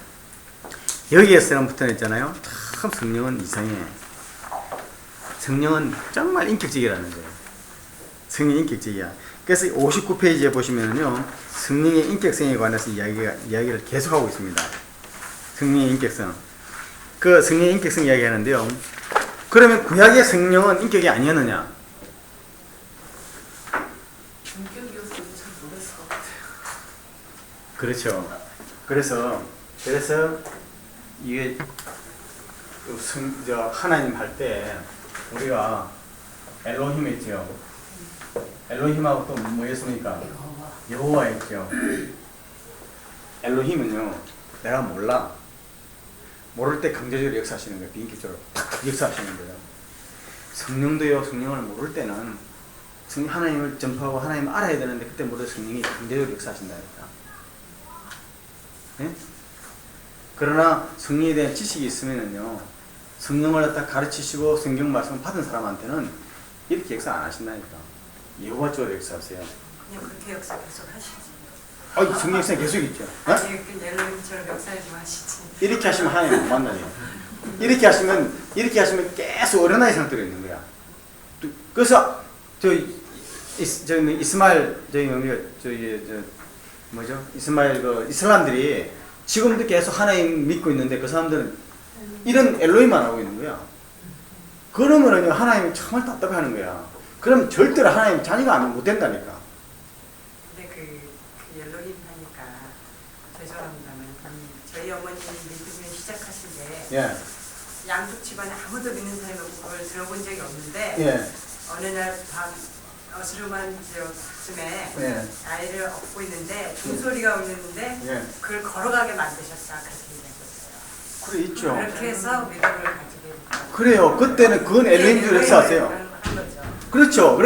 여기에서는 붙어있잖아요. 참 성령은 이상해. 성령은 정말 인격적이라는 거예요. 성령이 인격적이야. 그래서 59페이지에 보시면은요 성령의 인격성에 관해서 이야기를 계속하고 있습니다. 성령의 인격성. 그 성령의 인격성 이야기하는데요. 그러면 구약의 성령은 인격이 아니었느냐? 인격이었어도 잘 모르겠을 것 같아요. 그렇죠. 그래서 이게 하나님 할 때 우리가 엘로힘 있죠. 엘로힘하고 또 뭐였습니까? 여호와 있죠. 엘로힘은요 내가 몰라. 모를 때 강제적으로 역사하시는 거예요. 비인격적으로 역사하시는 거예요. 성령도요 성령을 모를 때는 하나님을 전파하고 하나님을 알아야 되는데 그때 모두 성령이 강제적으로 역사하신다니까. 예? 그러나 성령에 대한 지식이 있으면은요 성령을 갖다 가르치시고 성경 말씀을 받은 사람한테는 이렇게 역사 안 하신다니까. 여호와 쪽으로 역사하세요. 그냥 그렇게 역사 계속 하시지. 성령 역사 계속 있죠. 아니 그 옐로님처럼 역사를 좀 하시지. 이렇게 하시면 하나님 못 만나요. 이렇게 하시면 계속 어린아이 상태로 있는 거야. 그래서 이스마엘 뭐죠? 이슬람들이 지금도 계속 하나님 믿고 있는데 그 사람들은 이런 엘로힘만 하고 있는 거야. 그러면은 하나님이 정말 답답해하는 거야. 그럼 절대로 하나님 자녀가 못 된다니까. 근데 그 옐로힘 하니까 죄송합니다만 저희 어머님이 믿음을 시작하실 때 예. 양쪽 집안에 아무도 믿는 사람이 없고 그걸 들어본 적이 없는데 예. 어느 날 밤 어스름한 쯤에 예. 아이를 업고 있는데 종소리가 울리는데 예. 그걸 걸어가게 만드셨다 그렇게 얘기하셨어요. 그래 있죠. 그렇게 해서 믿음을 가지게 됐다고. 그래요. 그때는 그건 엘로힘적 역사하세요. 한 거죠. 그렇죠.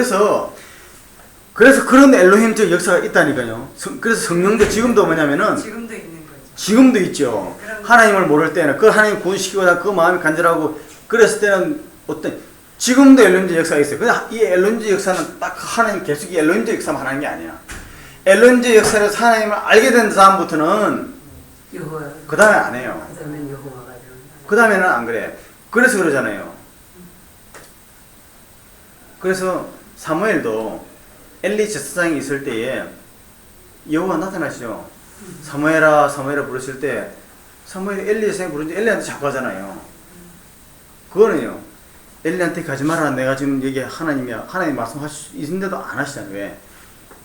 그래서 그런 엘로힘적 역사가 있다니까요. 그래서 성령도 지금도 뭐냐면은 지금도 있는 거죠. 지금도 있죠. 하나님을 모를 때는 그 하나님 구원시키고 그 마음이 간절하고 그랬을 때는 지금도 엘로힘적 역사가 있어요. 근데 이 엘로힘적 역사는 딱 하나님 계속 이 엘로힘적 역사만 하는 게 아니야. 엘로힘적 역사를 하나님을 알게 된 다음부터는 여호와. 그 다음에 안 해요. 그다음에 여호와가 그 다음에는 안 그래. 그래서 그러잖아요. 그래서 사무엘도 엘리 제사장이 있을 때에 여호와 나타나시죠. 사무엘아 부르실 때 사무엘이 엘리 제사장이 부르는데 엘리한테 자꾸 하잖아요. 그거는요 엘리한테 가지 마라. 내가 지금 여기 하나님 말씀하실 수 있는데도 안 하시잖아요. 왜?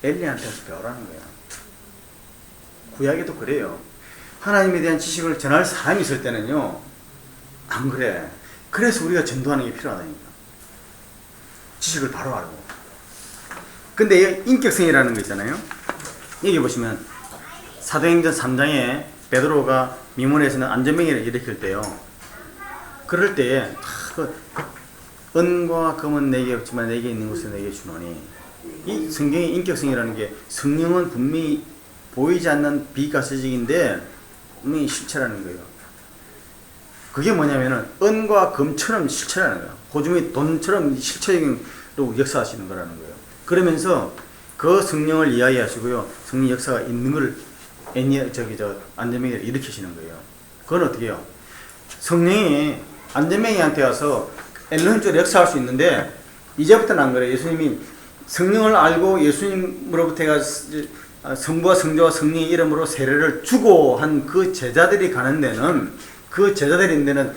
엘리한테서 배우라는 거야. 구약에도 그래요. 하나님에 대한 지식을 전할 사람이 있을 때는요, 안 그래. 그래서 우리가 전도하는 게 필요하다니까. 지식을 바로 알고. 근데 인격성이라는 거 있잖아요. 여기 보시면 사도행전 3장에 베드로가 미문에서는 안전병기를 일으킬 때요. 그럴 때에 은과 금은 내게 없지만 내게 있는 것을 내게 주노니, 이 성경의 인격성이라는 게 성령은 분명히 보이지 않는 비가시적인데 분명히 실체라는 거예요. 그게 뭐냐면은 은과 금처럼 실체라는 거예요. 호주머니 돈처럼 실체적으로 역사하시는 거라는 거예요. 그러면서 그 성령을 이야기하시고요. 성령 역사가 있는 걸 안전뱅이를 일으키시는 거예요. 그건 어떻게 해요? 성령이 안전뱅이한테 와서 엘로힘적으로 역사할 수 있는데 이제부터는 안 그래요. 예수님이 성령을 알고 예수님으로부터 성부와 성자와 성령의 이름으로 세례를 주고 한 그 제자들이 가는 데는, 그 제자들이 있는 데는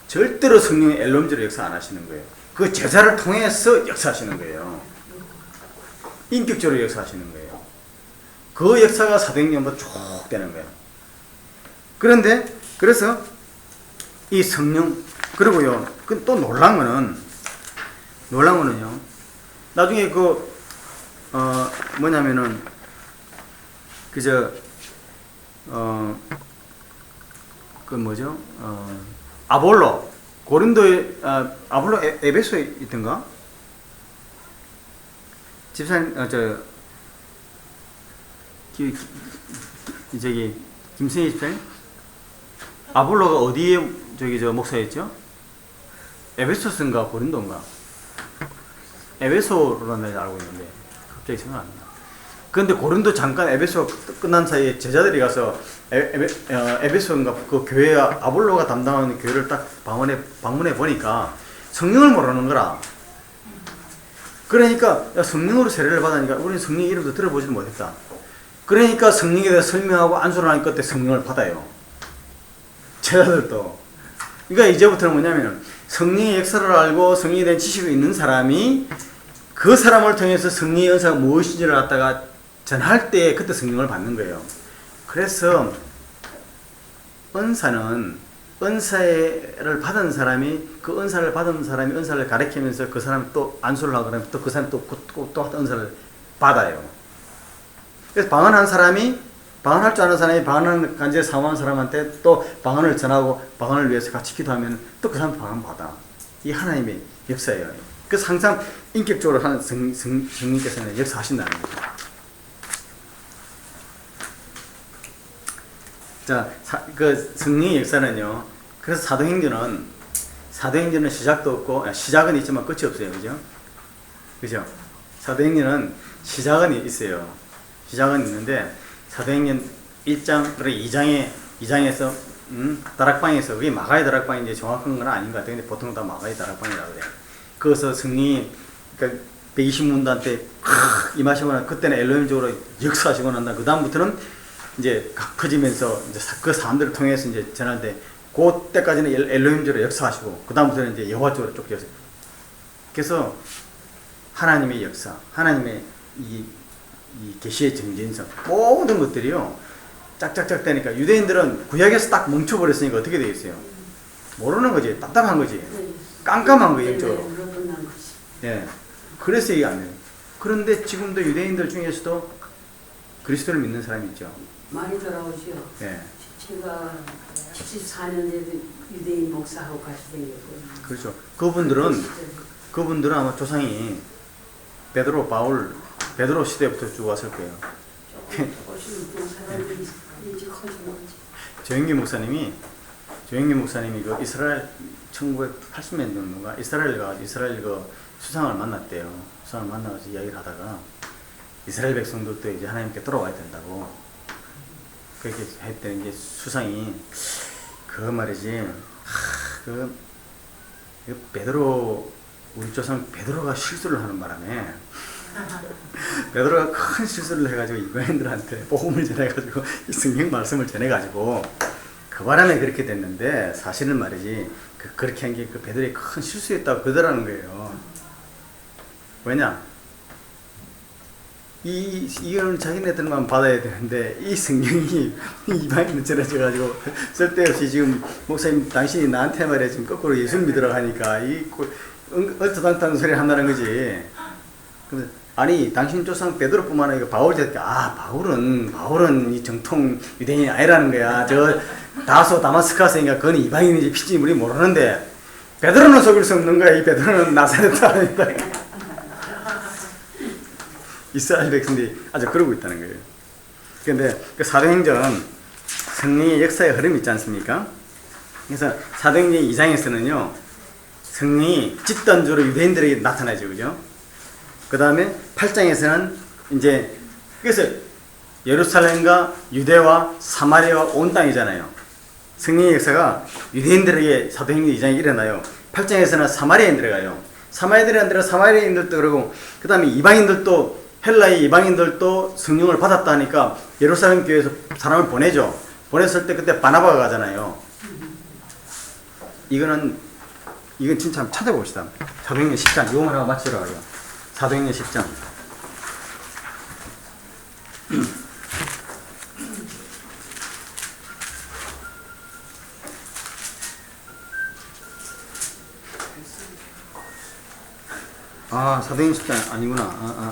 절대로 성령의 엘로힘적으로 역사 안 하시는 거예요. 그 제자를 통해서 역사하시는 거예요. 인격적으로 역사하시는 거예요. 그 역사가 사도행전부터 쭉 되는 거예요. 그런데 그래서 이 성령, 그리고요, 또 놀란 거는요, 나중에 뭐냐면은 아볼로, 고린도에, 아볼로 에베소에 있던가? 집사님, 김승희 집사님? 아볼로가 어디에, 목사였죠? 에베소스인가, 고린도인가? 에베소로 내가 알고 있는데, 갑자기 생각 안 나. 근데 고린도 잠깐 에베소 끝난 사이에 제자들이 가서 에베소인가 그 교회 아볼로가 담당하는 교회를 딱 방문해 보니까 성령을 모르는 거라. 그러니까 성령으로 세례를 받으니까 우리는 성령 이름도 들어보지도 못했다. 그러니까 성령에 대해서 설명하고 안수를 하니까 그때 성령을 받아요. 제자들도. 그러니까 이제부터는 뭐냐면 성령의 역사를 알고 성령에 대한 지식이 있는 사람이 그 사람을 통해서 성령의 은사가 무엇인지를 갖다가 전할 때 그때 성령을 받는 거예요. 그래서 은사는 은사를 받은 사람이 그 은사를 받은 사람이 은사를 가르치면서 그 사람이 또 안수를 하고 그러면 또 그 사람이 또 은사를 받아요. 그래서 방언한 사람이 방언할 줄 아는 사람이 방언하는 간절히 사모하는 사람한테 또 방언을 전하고 방언을 위해서 같이 기도하면 또 그 사람 방언 받아. 이 하나님의 역사예요. 그래서 항상 인격적으로 하는 성령께서는 역사하신다는 거죠. 자, 그 성령의 역사는요. 그래서 사도행전은 시작도 없고, 시작은 있지만 끝이 없어요. 그죠? 사도행전은 시작은 있어요. 시작은 있는데, 사도행전 1장, 그리고 2장에서, 다락방에서, 그게 마가의 다락방인지 정확한 건 아닌 것 같아요. 근데 보통 다 마가의 다락방이라고 그래요. 거기서 성령이, 그러니까 120문단한테 임하시고 난 그때는 엘로힘적으로 역사하시고 난 다음, 그다음부터는 이제 커지면서 이제 그 사람들을 통해서 이제 전할 때 그때까지는 엘로힘적으로 역사하시고 그 다음부터는 이제 여호와 쪽으로 쫓겨서 그래서 하나님의 역사, 하나님의 이 계시의 정진성 모든 것들이요 짝짝짝 되니까 유대인들은 구약에서 딱 멈춰버렸으니까 어떻게 되겠어요? 모르는 거지, 답답한 거지, 깜깜한 거예요 영적으로. 예, 그래서 이게 안 돼요. 그런데 지금도 유대인들 중에서도 그리스도를 믿는 사람이 있죠. 많이 돌아오죠. 예. 제가 74년 전에 유대인 목사하고 같이 생겼거든요. 그렇죠. 그분들은 아마 조상이 베드로 시대부터 쭉 왔을 거예요. 조영기 목사님이 그 이스라엘 1980년 정도가 이스라엘 그 수상을 만났대요. 수상을 만나서 이야기를 하다가 이스라엘 백성들도 이제 하나님께 돌아와야 된다고 그렇게 했다는 게 수상이 그 말이지. 그 베드로 우리 조상 베드로가 실수를 하는 바람에 베드로가 큰 실수를 해가지고 이방인들한테 복음을 전해가지고 이 성경 말씀을 전해가지고 그 바람에 그렇게 됐는데 사실은 말이지 그렇게 한 게 그 베드로의 큰 실수였다고 그러더라는 거예요. 왜냐? 이거는 자기네들만 받아야 되는데 이 성경이 이방인은 전해져가지고 쓸데없이 지금 목사님 당신이 나한테 말해 지금 거꾸로 예수 믿으라고 하니까 얼토당토하는 소리 한다는 거지. 그래서 아니 당신 조상 베드로뿐만 아니라 바울 제가 바울은 이 정통 유대인이 아니라는 거야. 저 다소 다마스카스니까 그건 이방인인지 피지 우리 모르는데 베드로는 속일 수 없는 거야. 이 베드로는 나사렛 사람이다. 이스라엘 백성들이 아주 그러고 있다는 거예요. 그런데 그 사도행전 성령의 역사의 흐름이 있지 않습니까? 그래서 사도행전 2장에서는요 성령이 집단주로 유대인들에게 나타나죠, 그죠? 그 다음에 8장에서는 이제 그래서 예루살렘과 유대와 사마리아와 온 땅이잖아요. 성령의 역사가 유대인들에게 사도행전 2장에 일어나요. 8장에서는 사마리아인들에 가요. 사마리아인들도 그러고 그 다음에 이방인들도 헬라의 이방인들도 성령을 받았다 하니까 예루살렘 교회에서 사람을 보내죠. 보냈을 때 그때 바나바가 가잖아요. 이건 진짜 한번 찾아봅시다. 사도행전 10장 이거만 하고 마치러 가요. 사도행전 10장. 아, 사도행전 10장 아니구나.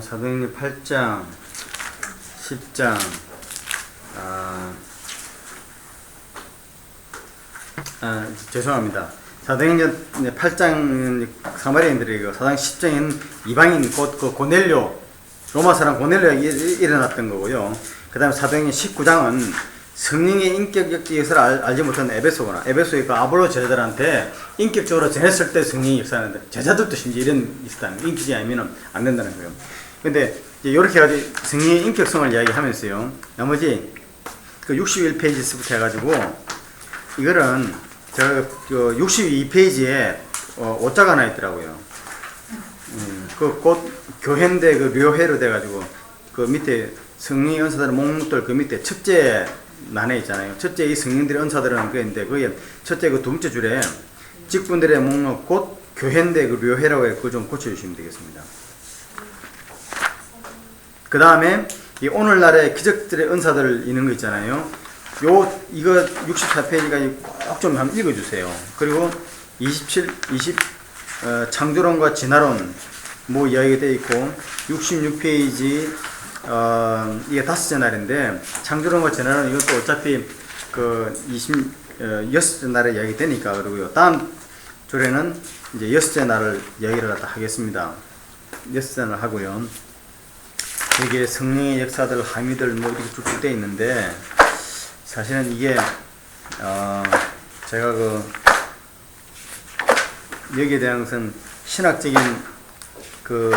사도행전 8장, 10장, 죄송합니다. 사도행전 8장 사마리아인들이고 4장 10장에는 이방인 곧 그 고넬료 로마 사람 고넬료가 일어났던 거고요. 그 다음에 사도행전 19장은 성령의 인격 역사를 알지 못한 에베소구나. 에베소의 그 아볼로 제자들한테 인격적으로 전했을 때 성령이 역사하는데 제자들도 심지어 이런 있었다는 거예요. 인격이 아니면 안 된다는 거예요. 근데 이렇게 해가지고 성령의 인격성을 이야기하면서요. 나머지 그 61페이지부터 해가지고 이거는 제가 그 62페이지에 오자가 하나 있더라고요. 그 곧 교회인데 그 묘회로 돼가지고 그 밑에 성령의 은사들의 목록들 그 밑에 첫째 난에 있잖아요. 첫째 이 성령들의 은사들은 그인데 그게 첫째 그 두 번째 줄에 직분들의 목록 곧 교회인데 그 묘회라고 해 그거 좀 고쳐주시면 되겠습니다. 그 다음에 이 오늘날의 기적들의 은사들 있는 거 있잖아요. 이거 64페이지까지 꼭 좀 한번 읽어주세요. 그리고 20 창조론과 진화론 뭐 이야기가 되어 있고 66페이지 이게 다섯째 날인데 창조론과 진화론 이것도 어차피 그 6째 날에 이야기 되니까 그러고요. 다음 줄에는 이제 6째 날을 이야기를 갖다 하겠습니다. 6째 날 하고요. 여기에 성령의 역사들, 함의들 뭐 이렇게 쭉쭉 되어 있는데 사실은 이게 제가 여기에 대한 것은 신학적인 그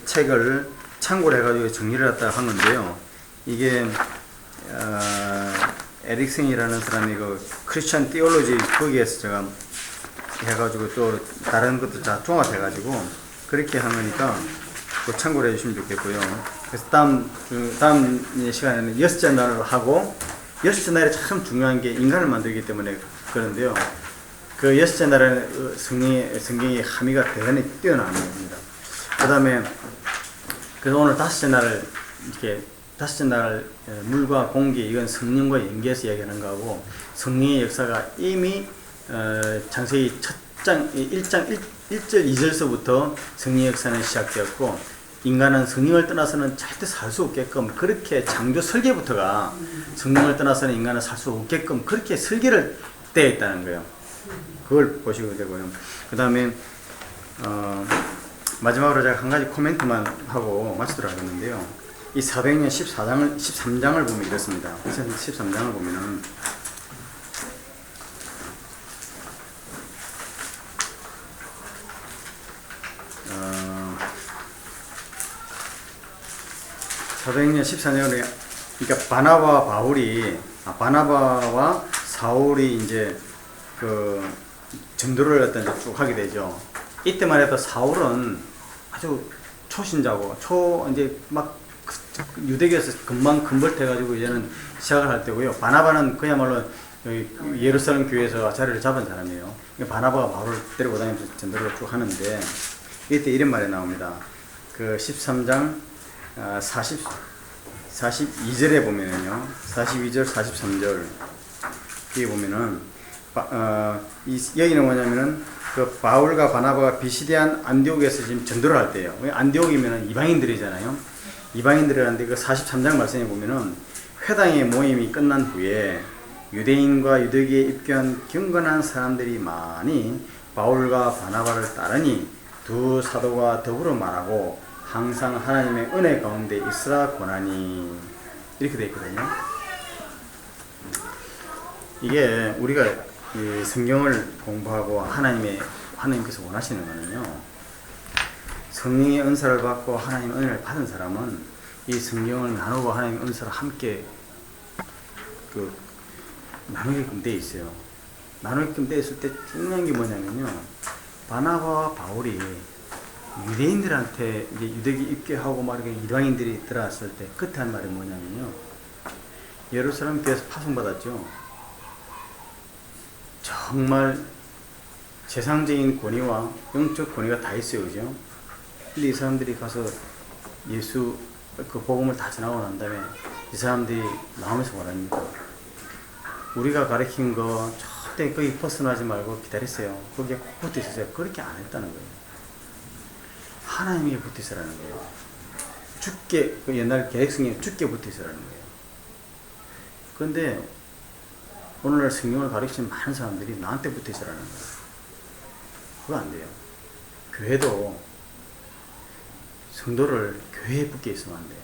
책을 참고를 해가지고 정리를 했다 한 건데요. 이게 에릭슨이라는 사람이 그 크리스천 티올로지 거기에서 제가 해가지고 또 다른 것도 다 종합해가지고 그렇게 한 거니까 그 참고를 해주시면 좋겠고요. 그래서 다음 시간에는 6째 날을 하고 6째 날이 참 중요한 게 인간을 만들기 때문에 그런데요. 그 6째 날은 성경의 함의가 대단히 뛰어난 겁니다. 그 다음에 그래서 오늘 5째 날을 이렇게 5째 날 물과 공기 이건 성령과 연계해서 이야기하는 거하고 성령의 역사가 이미 창세기 첫 장 1장 1절 2절서부터 성령의 역사는 시작되었고 인간은 성령을 떠나서는 절대 살 수 없게끔 그렇게 창조 설계부터가 성령을 떠나서는 인간은 살 수 없게끔 그렇게 설계를 되어 있다는 거예요. 그걸 보시면 되고요. 그 다음에 마지막으로 제가 한 가지 코멘트만 하고 마치도록 하겠는데요. 이 사도행전 13장을 보면 이렇습니다. 13장을 보면은 사도행전 14장에 그러니까 바나바와 사울이 이제 그 전도를 쭉 하게 되죠. 이때만 해도 사울은 아주 초신자고 이제 막 유대교에서 금방 컨버트해가지고 이제는 시작을 할 때고요. 바나바는 그야말로 여기 예루살렘 교회에서 자리를 잡은 사람이에요. 바나바가 바울을 데리고 다니면서 전도를 쭉 하는데 이때 이런 말이 나옵니다. 그 13장 42절에 보면은요. 42절 43절 여기 보면은 여기는 뭐냐면은 그 바울과 바나바가 비시디안 안디옥에서 지금 전도를 할 때예요. 안디옥이면은 이방인들이잖아요. 이방인들이라는데 그 43장 말씀에 보면은 회당의 모임이 끝난 후에 유대인과 유대교에 입교한 경건한 사람들이 많이 바울과 바나바를 따르니 두 사도가 더불어 말하고 항상 하나님의 은혜 가운데 있으라 권하니 이렇게 되어 있거든요. 이게 우리가 이 성경을 공부하고 하나님께서 원하시는 거는요. 성령의 은사를 받고 하나님의 은혜를 받은 사람은 이 성경을 나누고 하나님의 은사를 함께 나누게끔 되어 있어요. 나누게끔 되어 있을 때 중요한 게 뭐냐면요. 바나바와 바울이 유대인들한테 이제 유대교 입교하고 막 이렇게 이방인들이 들어왔을 때 그때 한 말이 뭐냐면요. 예루살렘 교회에서 파송받았죠. 정말 세상적인 권위와 영적 권위가 다 있어요. 그죠? 근데 이 사람들이 가서 예수 그 복음을 다 전하고 난 다음에 이 사람들이 나오면서 뭐랍니까? 우리가 가르친 거 절대 거기 벗어나지 말고 기다리세요. 거기에 꼭 붙어 있으세요. 그렇게 안 했다는 거예요. 하나님에게 붙어 있으라는 거예요. 죽게, 그 옛날 계획성에 죽게 붙어 있으라는 거예요. 그런데 오늘날 성경을 가르치는 많은 사람들이 나한테 붙어 있으라는 거예요. 그거 안 돼요. 교회도 성도를 교회에 붙게 있으면 안 돼요.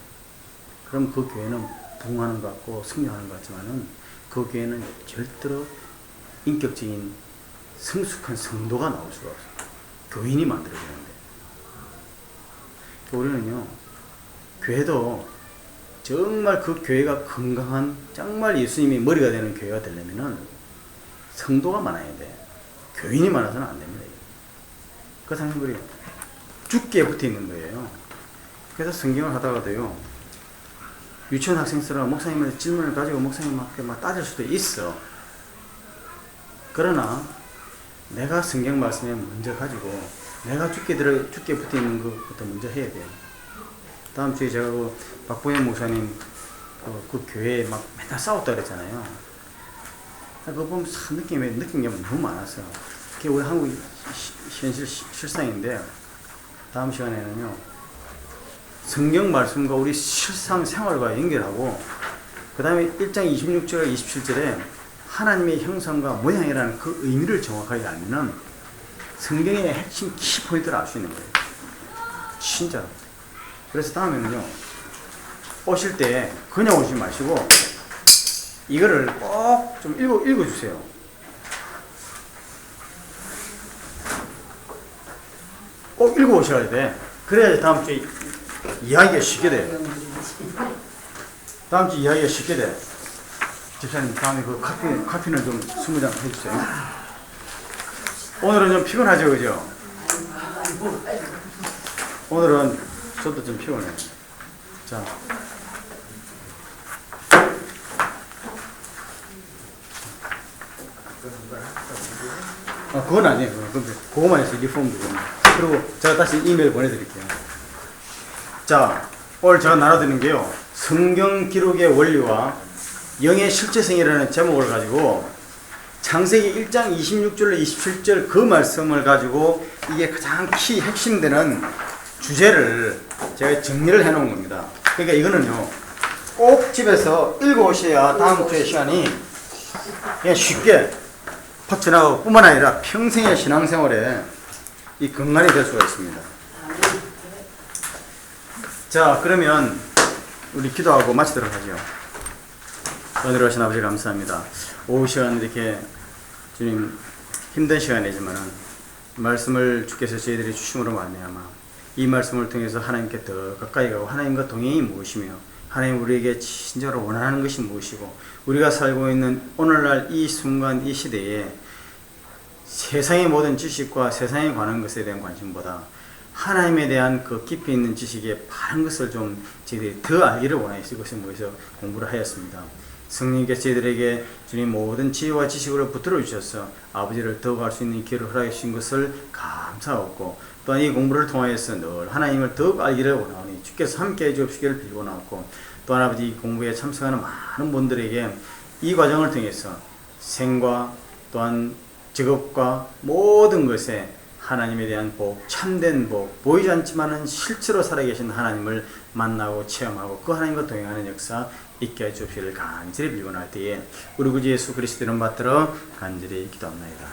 그럼 그 교회는 부흥하는 것 같고 승리하는 것 같지만은 그 교회는 절대로 인격적인 성숙한 성도가 나올 수가 없어요. 교인이 만들어지는데. 우리는요, 교회도 정말 그 교회가 건강한, 정말 예수님이 머리가 되는 교회가 되려면은 성도가 많아야 돼. 교인이 많아서는 안 됩니다. 그 사람들이 죽게 붙어 있는 거예요. 그래서 성경을 하다가도요, 유치원 학생처럼 목사님한테 질문을 가지고 목사님한테 막 따질 수도 있어. 그러나 내가 성경 말씀에 먼저 가지고 내가 죽게 붙어 있는 것부터 먼저 해야 돼요. 다음 주에 제가 그 박보현 목사님 그 교회에 막 맨날 싸웠다 그랬잖아요. 그거 보면 참 느낀 게 너무 많았어요. 그게 우리 한국 현실 실상인데 다음 시간에는요. 성경 말씀과 우리 실상 생활과 연결하고 그 다음에 1장 26절 27절에 하나님의 형상과 모양이라는 그 의미를 정확하게 알면은 성경의 핵심 키포인트를 알 수 있는 거예요. 진짜. 그래서 다음에는요. 오실 때 그냥 오지 마시고 이거를 꼭 좀 읽어주세요. 꼭 읽어오셔야 돼. 그래야 다음 주에 이야기가 쉽게 돼. 다음 주 이야기가 쉽게 돼. 집사님 다음에 그 카피는 좀 20잔 해주세요. 오늘은 좀 피곤하죠, 그죠? 오늘은 저도 좀 피곤해. 자. 그건 아니에요. 그거만 해서 리폼 그거. 그리고 제가 다시 이메일 보내드릴게요. 자, 오늘 제가 나눠드리는 게요. 성경 기록의 원리와 영의 실제성이라는 제목을 가지고 창세기 1장 26절로 27절 그 말씀을 가지고 이게 가장 핵심되는 주제를 제가 정리를 해놓은 겁니다. 그러니까 이거는요. 꼭 집에서 읽어오셔야 다음 주에 시간이 그냥 쉽게 팍 지나가고 뿐만 아니라 평생의 신앙생활에 이 건강이 될 수가 있습니다. 자, 그러면 우리 기도하고 마치도록 하죠. 은혜로우신 아버지 감사합니다. 오후 시간 이렇게 주님 힘든 시간이지만은 말씀을 주께서 저희들이 주심으로 말미암아 이 말씀을 통해서 하나님께 더 가까이 가고 하나님과 동행이 무엇이며 하나님 우리에게 진짜로 원하는 것이 무엇이고 우리가 살고 있는 오늘날 이 순간 이 시대에 세상의 모든 지식과 세상에 관한 것에 대한 관심보다 하나님에 대한 그 깊이 있는 지식의 바른 것을 좀 저희들이 더 알기를 원하여서 이것을 모여서 공부를 하였습니다. 성령께서 저희들에게 주님 모든 지혜와 지식을 붙들어 주셔서 아버지를 더욱 알 수 있는 기회를 허락해 주신 것을 감사하고, 또한 이 공부를 통하여서 늘 하나님을 더욱 알기를 원하오니 주께서 함께해 주시기를 빌고 나왔고, 또한 아버지 이 공부에 참석하는 많은 분들에게 이 과정을 통해서 생과 또한 직업과 모든 것에 하나님에 대한 복, 참된 복, 보이지 않지만은 실제로 살아계신 하나님을 만나고 체험하고 그 하나님과 동행하는 역사 있게 해 주시기를 간절히 빌고 날 때에 우리 구주 예수 그리스도 이름 받들어 간절히 기도합니다.